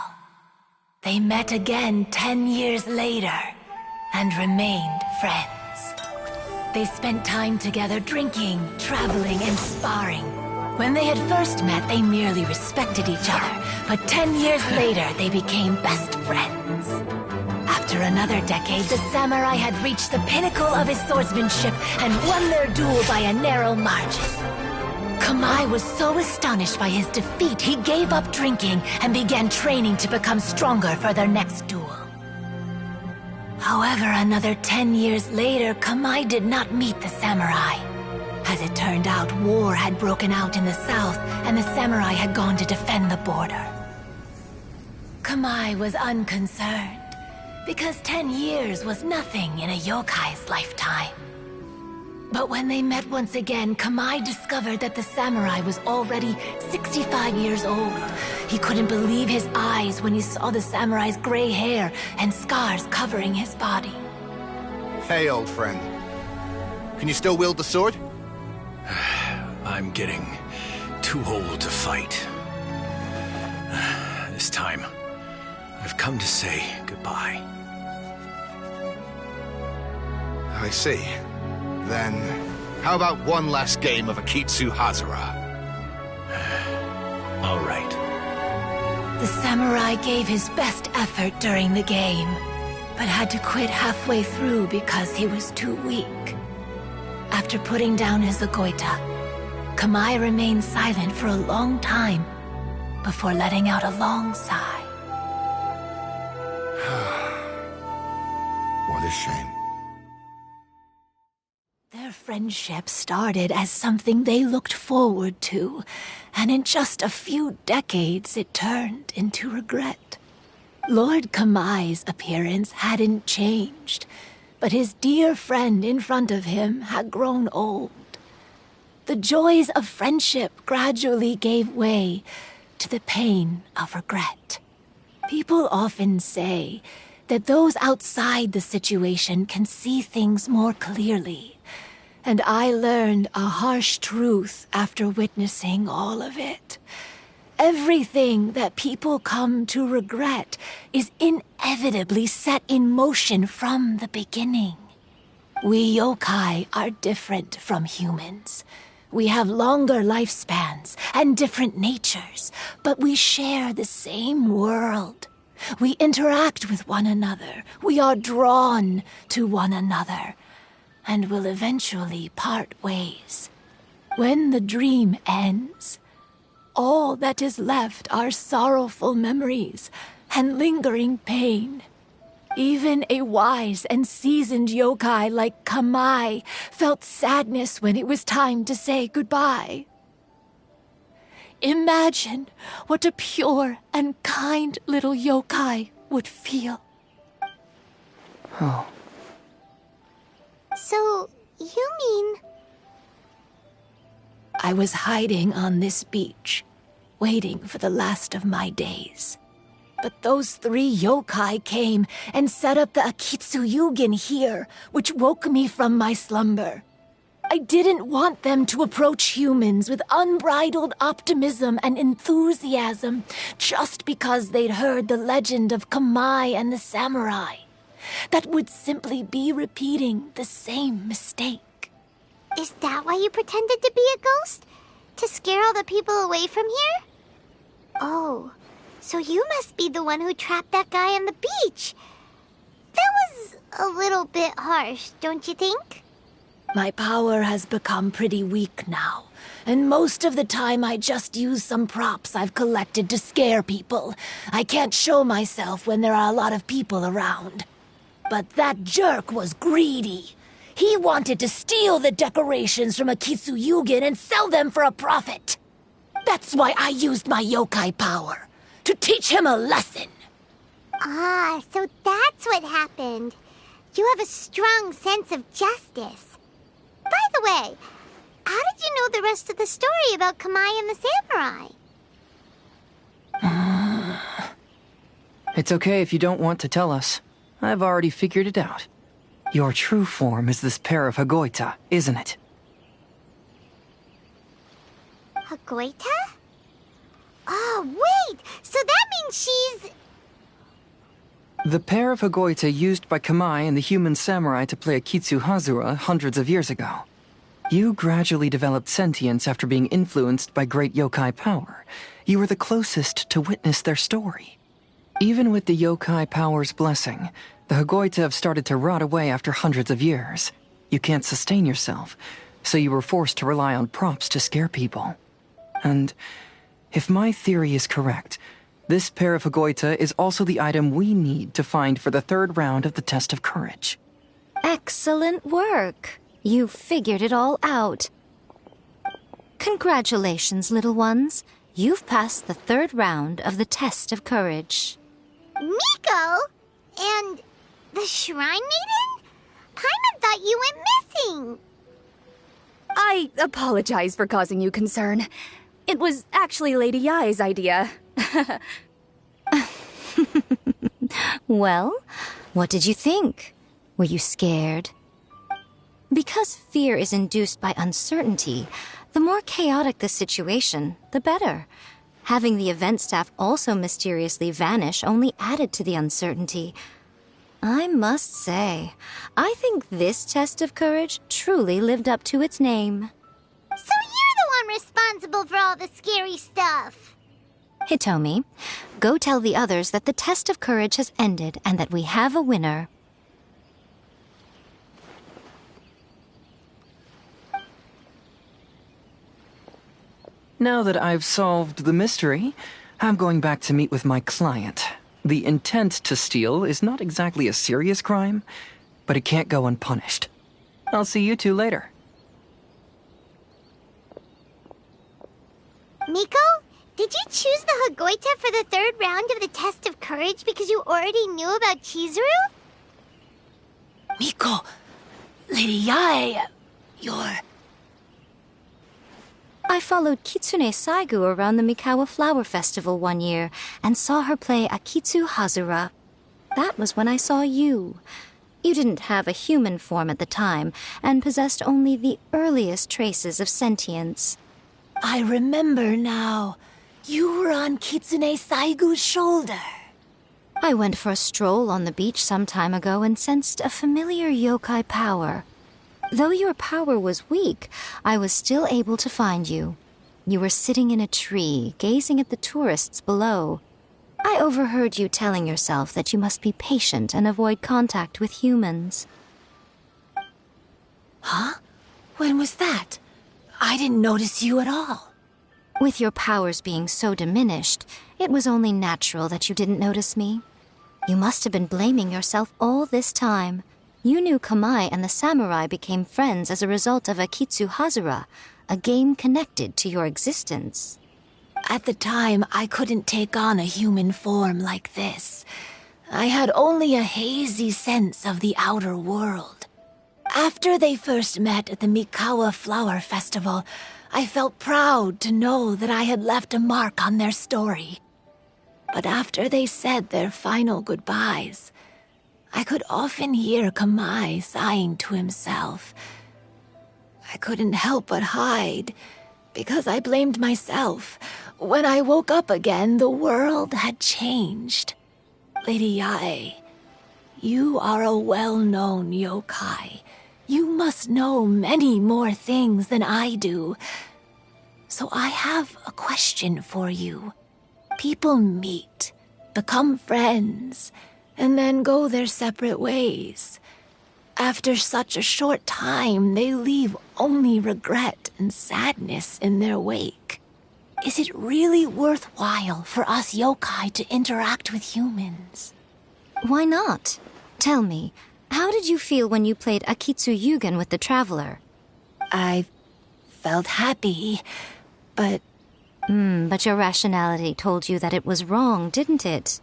They met again 10 years later and remained friends. They spent time together drinking, traveling, and sparring. When they had first met, they merely respected each other, but 10 years later, they became best friends. After another decade, the samurai had reached the pinnacle of his swordsmanship and won their duel by a narrow margin. Kamai was so astonished by his defeat, he gave up drinking and began training to become stronger for their next duel. However, another 10 years later, Kamai did not meet the samurai. As it turned out, war had broken out in the south, and the samurai had gone to defend the border. Kamai was unconcerned, because 10 years was nothing in a yokai's lifetime. But when they met once again, Kamai discovered that the samurai was already 65 years old. He couldn't believe his eyes when he saw the samurai's gray hair and scars covering his body. Hey, old friend. Can you still wield the sword? I'm getting too old to fight. This time, I've come to say goodbye. I see. Then, how about one last game of Akitsu Hazara? All right. The samurai gave his best effort during the game, but had to quit halfway through because he was too weak. After putting down his agoita, Kamai remained silent for a long time before letting out a long sigh. shame. Their friendship started as something they looked forward to, and in just a few decades it turned into regret. Lord Kamai's appearance hadn't changed, but his dear friend in front of him had grown old. The joys of friendship gradually gave way to the pain of regret. People often say that those outside the situation can see things more clearly, and I learned a harsh truth after witnessing all of it. Everything that people come to regret is inevitably set in motion from the beginning. We yokai are different from humans. We have longer lifespans and different natures, but we share the same world. We interact with one another. We are drawn to one another, and will eventually part ways. When the dream ends, all that is left are sorrowful memories and lingering pain. Even a wise and seasoned yokai like Kamai felt sadness when it was time to say goodbye. Imagine what a pure and kind little yokai would feel. Oh. So, you mean... I was hiding on this beach, waiting for the last of my days. But those 3 yokai came and set up the Akitsuyugin here, which woke me from my slumber. I didn't want them to approach humans with unbridled optimism and enthusiasm just because they'd heard the legend of Kamai and the samurai. That would simply be repeating the same mistake. Is that why you pretended to be a ghost? To scare all the people away from here? Oh, so you must be the one who trapped that guy on the beach. That was a little bit harsh, don't you think? My power has become pretty weak now, and most of the time I just use some props I've collected to scare people. I can't show myself when there are a lot of people around. But that jerk was greedy. He wanted to steal the decorations from Akitsuyugin and sell them for a profit. That's why I used my yokai power, to teach him a lesson. Ah, so that's what happened. You have a strong sense of justice. By the way, how did you know the rest of the story about Kamai and the samurai? It's okay if you don't want to tell us. I've already figured it out. Your true form is this pair of Hagoita, isn't it? Hagoita? Oh, wait! So that means she's... The pair of Hagoita used by Kamai and the human samurai to play Akitsu Hazura hundreds of years ago. You gradually developed sentience after being influenced by great yokai power. You were the closest to witness their story. Even with the yokai power's blessing, the Hagoita have started to rot away after hundreds of years. You can't sustain yourself, so you were forced to rely on props to scare people. And if my theory is correct, this pair of Hagoita is also the item we need to find for the 3rd round of the test of courage. Excellent work. You figured it all out. Congratulations, little ones. You've passed the 3rd round of the test of courage. Miko? And the Shrine Maiden? Paimon thought you went missing. I apologize for causing you concern. It was actually Lady Yai's idea. Well, what did you think? Were you scared? Because fear is induced by uncertainty, the more chaotic the situation, the better. Having the event staff also mysteriously vanish only added to the uncertainty. I must say, I think this test of courage truly lived up to its name. So you're the one responsible for all the scary stuff. Hitomi, go tell the others that the test of courage has ended and that we have a winner. Now that I've solved the mystery, I'm going back to meet with my client. The intent to steal is not exactly a serious crime. but it can't go unpunished. I'll see you two later. Miko, did you choose the Hagoita for the third round of the test of courage because you already knew about Chizuru? Miko, Lady Yae, you're... I followed Kitsune Saigu around the Mikawa Flower Festival one year and saw her play Akitsu Hazura. That was when I saw you. You didn't have a human form at the time and possessed only the earliest traces of sentience. I remember now. You were on Kitsune Saigu's shoulder. I went for a stroll on the beach some time ago and sensed a familiar yokai power. Though your power was weak, I was still able to find you. You were sitting in a tree, gazing at the tourists below. I overheard you telling yourself that you must be patient and avoid contact with humans. Huh? When was that? I didn't notice you at all. With your powers being so diminished, it was only natural that you didn't notice me. You must have been blaming yourself all this time. You knew Kamai and the samurai became friends as a result of Akitsu Hazura, a game connected to your existence. At the time, I couldn't take on a human form like this. I had only a hazy sense of the outer world. After they first met at the Mikawa Flower Festival, I felt proud to know that I had left a mark on their story. But after they said their final goodbyes, I could often hear Kamai sighing to himself. I couldn't help but hide, because I blamed myself. When I woke up again, the world had changed. Lady Yae, you are a well-known yokai. You must know many more things than I do. So I have a question for you. People meet, become friends, and then go their separate ways. After such a short time, they leave only regret and sadness in their wake. Is it really worthwhile for us yokai to interact with humans? Why not? Tell me, how did you feel when you played Akitsu Yugen with the Traveler? I felt happy, but... But your rationality told you that it was wrong, didn't it?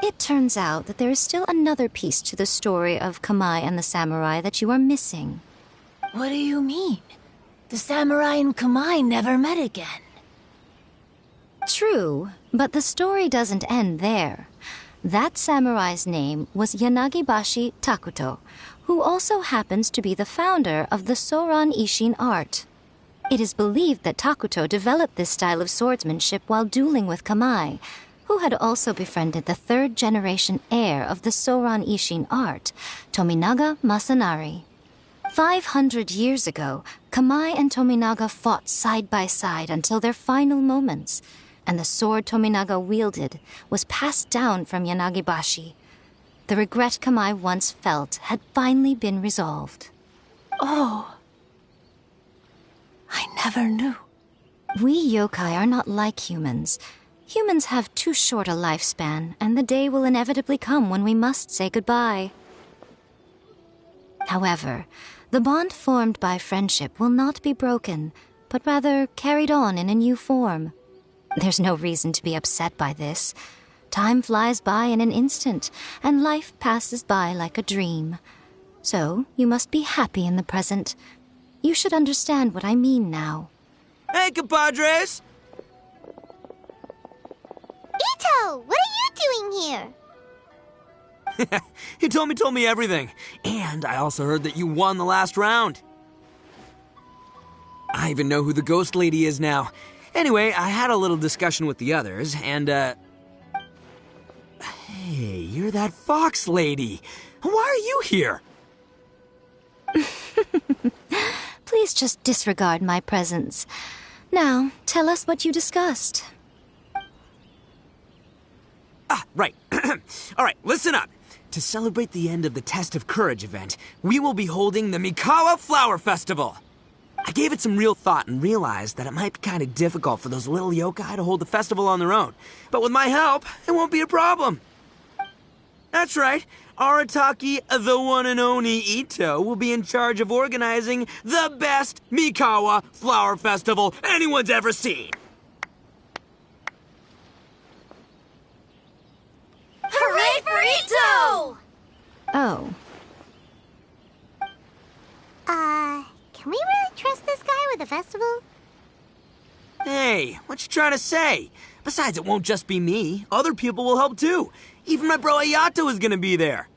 It turns out that there is still another piece to the story of Kamai and the samurai that you are missing. What do you mean? The samurai and Kamai never met again. True, but the story doesn't end there. That samurai's name was Yanagibashi Takuto, who also happens to be the founder of the Soran Ishin art. It is believed that Takuto developed this style of swordsmanship while dueling with Kamai, who had also befriended the third-generation heir of the Soran Ishin art, Tominaga Masanari. 500 years ago, Kamai and Tominaga fought side by side until their final moments, and the sword Tominaga wielded was passed down from Yanagibashi. The regret Kamai once felt had finally been resolved. Oh, I never knew. We yokai are not like humans. Humans have too short a lifespan, and the day will inevitably come when we must say goodbye. However, the bond formed by friendship will not be broken, but rather carried on in a new form. There's no reason to be upset by this. Time flies by in an instant, and life passes by like a dream. So, you must be happy in the present. You should understand what I mean now. Hey, compadres! Ito, what are you doing here? Hitomi told me everything. And I also heard that you won the last round. I even know who the ghost lady is now. Anyway, I had a little discussion with the others, and, Hey, you're that fox lady. Why are you here? Please just disregard my presence. Now, tell us what you discussed. Ah, right. All right, listen up. To celebrate the end of the Test of Courage event, we will be holding the Mikawa Flower Festival. I gave it some real thought and realized that it might be kind of difficult for those little yokai to hold the festival on their own. But with my help, it won't be a problem. That's right. Arataki, the one and only Ito, will be in charge of organizing the best Mikawa Flower Festival anyone's ever seen. Hooray for Ito! Oh. Can we really trust this guy with the festival? Hey, what you trying to say? Besides, it won't just be me. Other people will help too. Even my bro Ayato is gonna be there.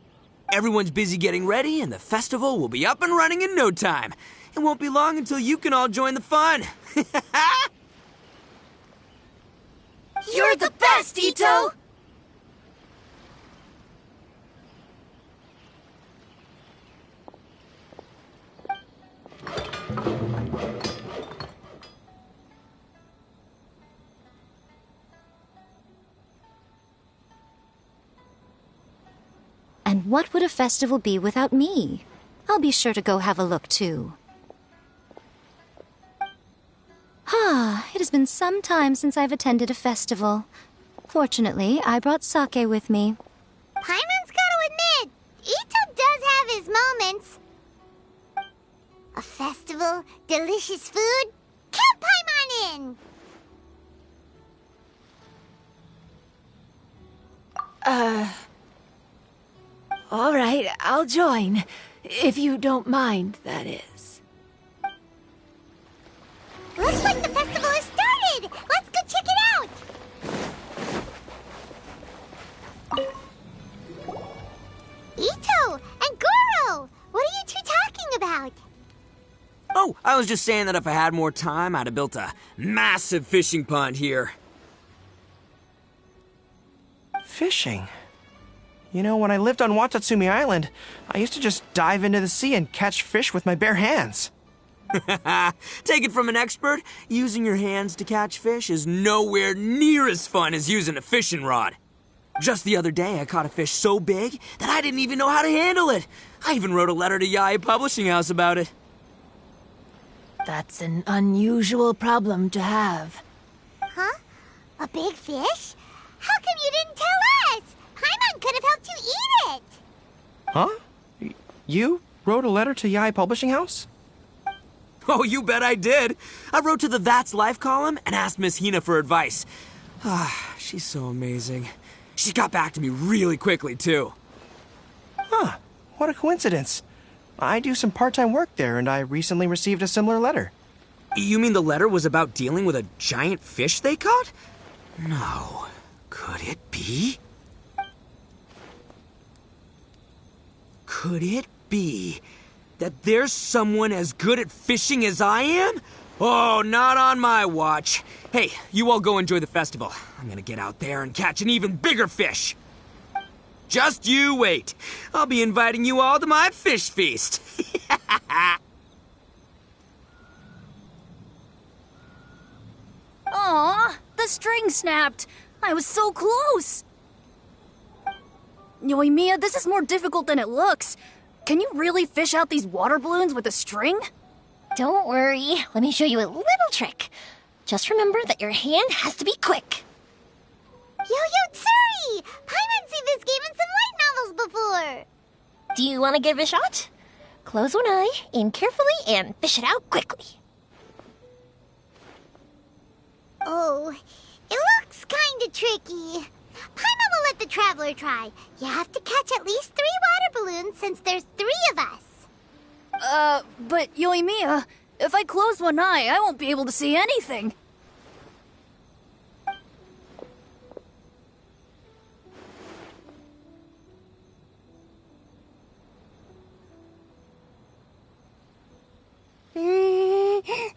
Everyone's busy getting ready, and the festival will be up and running in no time. It won't be long until you can all join the fun. You're the best, Ito! And what would a festival be without me? I'll be sure to go have a look, too. It has been some time since I've attended a festival. Fortunately, I brought sake with me. Paimon's gotta admit, Ito does have his moments. A festival, delicious food, count Paimon in! All right, I'll join. If you don't mind, that is. Looks like the festival has started! Let's go check it out! Ito and Goro! What are you two talking about? Oh, I was just saying that if I had more time, I'd have built a massive fishing pond here. Fishing? You know, when I lived on Watatsumi Island, I used to just dive into the sea and catch fish with my bare hands. Take it from an expert, using your hands to catch fish is nowhere near as fun as using a fishing rod. Just the other day, I caught a fish so big that I didn't even know how to handle it. I even wrote a letter to Yae Publishing House about it. That's an unusual problem to have. Huh? A big fish? How come you didn't tell us? Paimon could have helped you eat it! Huh? You wrote a letter to Yae Publishing House? Oh, you bet I did. I wrote to the That's Life column and asked Miss Hina for advice. She's so amazing. She got back to me really quickly, too. Huh. What a coincidence. I do some part-time work there, and I recently received a similar letter. You mean the letter was about dealing with a giant fish they caught? No. Could it be? Could it be that there's someone as good at fishing as I am? Oh, not on my watch. Hey, you all go enjoy the festival. I'm gonna get out there and catch an even bigger fish. Just you wait. I'll be inviting you all to my fish feast. Aw, the string snapped. I was so close. Yoimiya, this is more difficult than it looks. Can you really fish out these water balloons with a string? Don't worry. Let me show you a little trick. Just remember that your hand has to be quick. Yo-Yo Tsuri! Paimon's seen this game in some light novels before! Do you want to give it a shot? Close one eye, aim carefully, and fish it out quickly. Oh, it looks kinda tricky. Paimon will let the traveler try. You have to catch at least 3 water balloons since there's 3 of us. But Yoimiya, if I close one eye, I won't be able to see anything.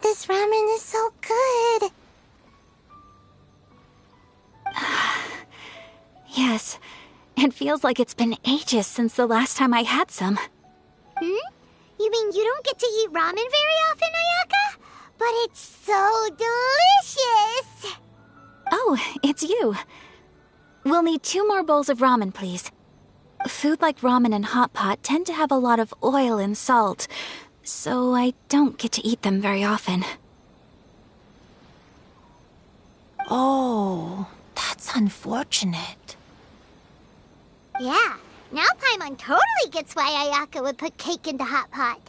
This ramen is so good. Yes, it feels like it's been ages since the last time I had some. You mean you don't get to eat ramen very often, Ayaka? But it's so delicious! Oh, it's you. We'll need 2 more bowls of ramen, please. Food like ramen and hot pot tend to have a lot of oil and salt, so I don't get to eat them very often. Oh, that's unfortunate. Yeah, Now Paimon totally gets why Ayaka would put cake into Hot Pot.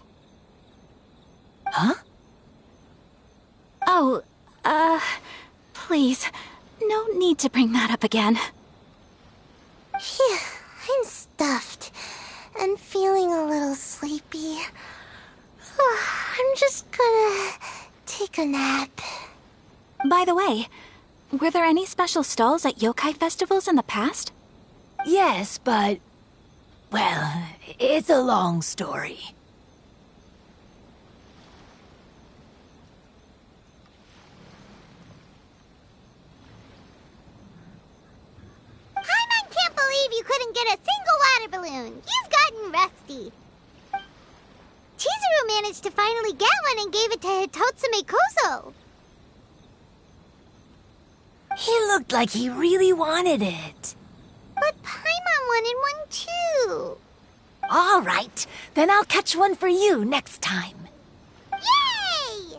Huh? Oh, please. No need to bring that up again. Phew, I'm stuffed and feeling a little sleepy. I'm just gonna take a nap. By the way, were there any special stalls at yokai festivals in the past? Yes, but... well, it's a long story. Paimon can't believe you couldn't get a single water balloon. You've gotten rusty. Chizuru managed to finally get one and gave it to Hitotsume Kozo. He looked like he really wanted it. But Paimon wanted one too. All right, then I'll catch one for you next time. Yay!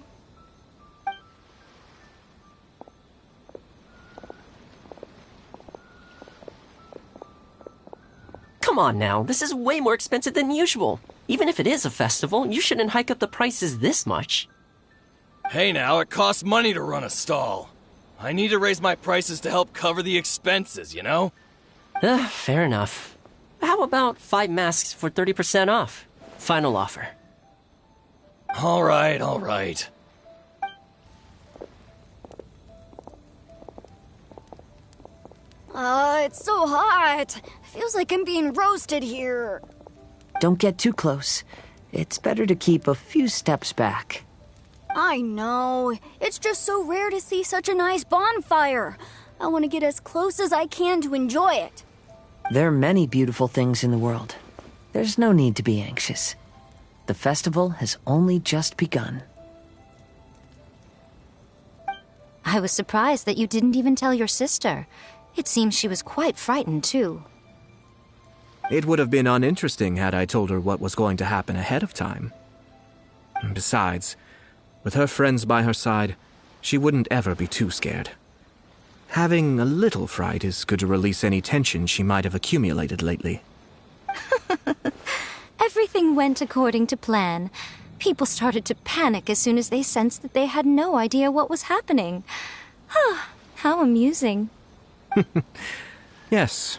Come on now, this is way more expensive than usual. Even if it is a festival, you shouldn't hike up the prices this much. Hey now, it costs money to run a stall. I need to raise my prices to help cover the expenses, you know? Fair enough. How about 5 masks for 30% off? Final offer. All right, all right. It's so hot. Feels like I'm being roasted here. Don't get too close. It's better to keep a few steps back. I know. It's just so rare to see such a nice bonfire. I want to get as close as I can to enjoy it. There are many beautiful things in the world. There's no need to be anxious. The festival has only just begun. I was surprised that you didn't even tell your sister. It seems she was quite frightened, too. It would have been uninteresting had I told her what was going to happen ahead of time. Besides, with her friends by her side, she wouldn't ever be too scared. Having a little fright is good to release any tension she might have accumulated lately. Everything went according to plan. People started to panic as soon as they sensed that they had no idea what was happening. How amusing. Yes,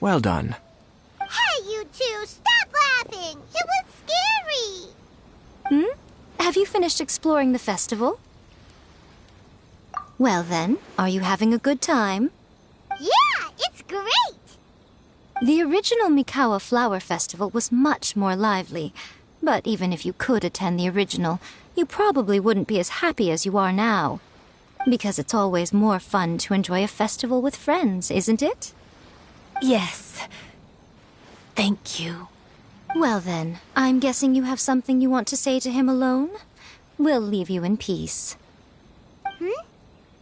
well done. Hey, you two, stop laughing! It was scary! Have you finished exploring the festival? Well then, are you having a good time? Yeah, it's great! The original Mikawa Flower Festival was much more lively. But even if you could attend the original, you probably wouldn't be as happy as you are now. Because it's always more fun to enjoy a festival with friends, isn't it? Yes. Thank you. Well then, I'm guessing you have something you want to say to him alone? We'll leave you in peace.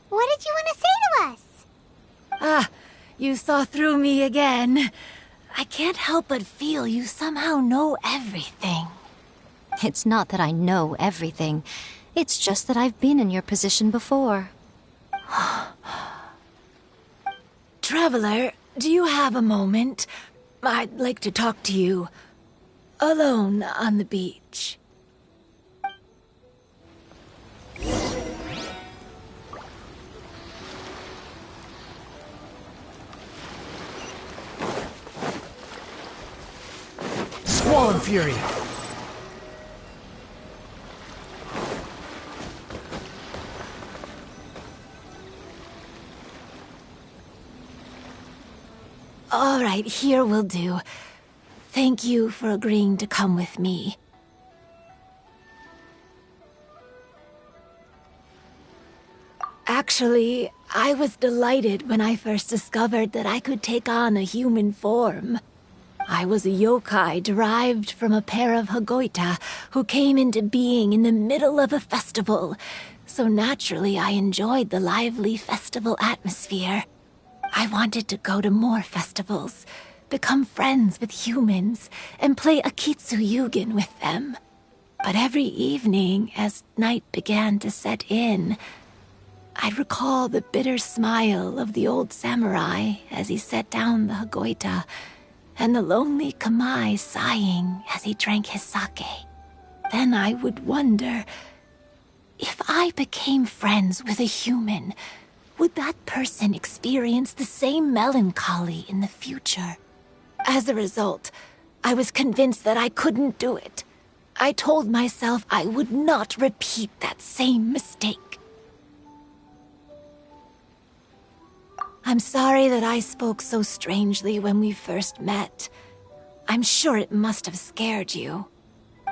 What did you want to say to us? You saw through me again. I can't help but feel you somehow know everything. It's not that I know everything. It's just that I've been in your position before. Traveler, do you have a moment? I'd like to talk to you. Alone on the beach. Squall and Fury. All right, here will do. Thank you for agreeing to come with me. Actually, I was delighted when I first discovered that I could take on a human form. I was a yokai derived from a pair of Hagoita who came into being in the middle of a festival, so naturally I enjoyed the lively festival atmosphere. I wanted to go to more festivals, become friends with humans, and play Akitsu Yugen with them. But every evening, as night began to set in, I'd recall the bitter smile of the old samurai as he set down the Hagoita and the lonely Kamai sighing as he drank his sake. Then I would wonder, if I became friends with a human, would that person experience the same melancholy in the future? As a result, I was convinced that I couldn't do it. I told myself I would not repeat that same mistake. I'm sorry that I spoke so strangely when we first met. I'm sure it must have scared you.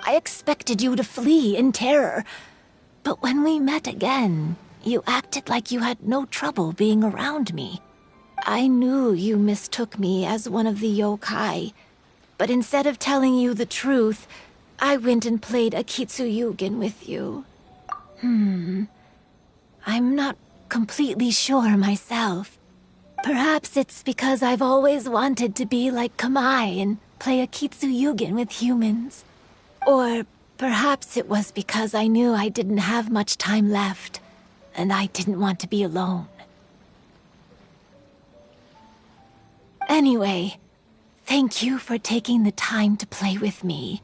I expected you to flee in terror, but when we met again, you acted like you had no trouble being around me. I knew you mistook me as one of the yokai, but instead of telling you the truth, I went and played a Kitsuyugen with you. I'm not completely sure myself. Perhaps it's because I've always wanted to be like Kamai and play a Kitsuyugen with humans. Or perhaps it was because I knew I didn't have much time left, and I didn't want to be alone. Anyway, thank you for taking the time to play with me.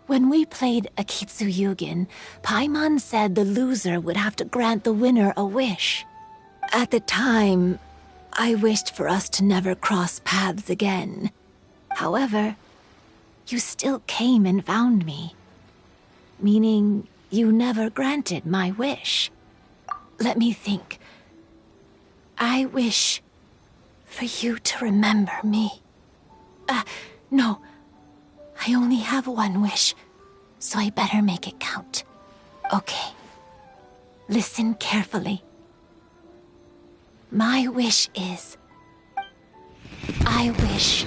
When we played a Kitsuyugen, Paimon said the loser would have to grant the winner a wish. At the time, I wished for us to never cross paths again. However, you still came and found me, meaning you never granted my wish. Let me think. I wish for you to remember me. No. I only have one wish, so I better make it count. Okay. Listen carefully. My wish is, I wish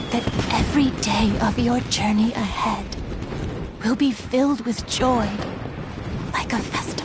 that every day of your journey ahead will be filled with joy, like a festival.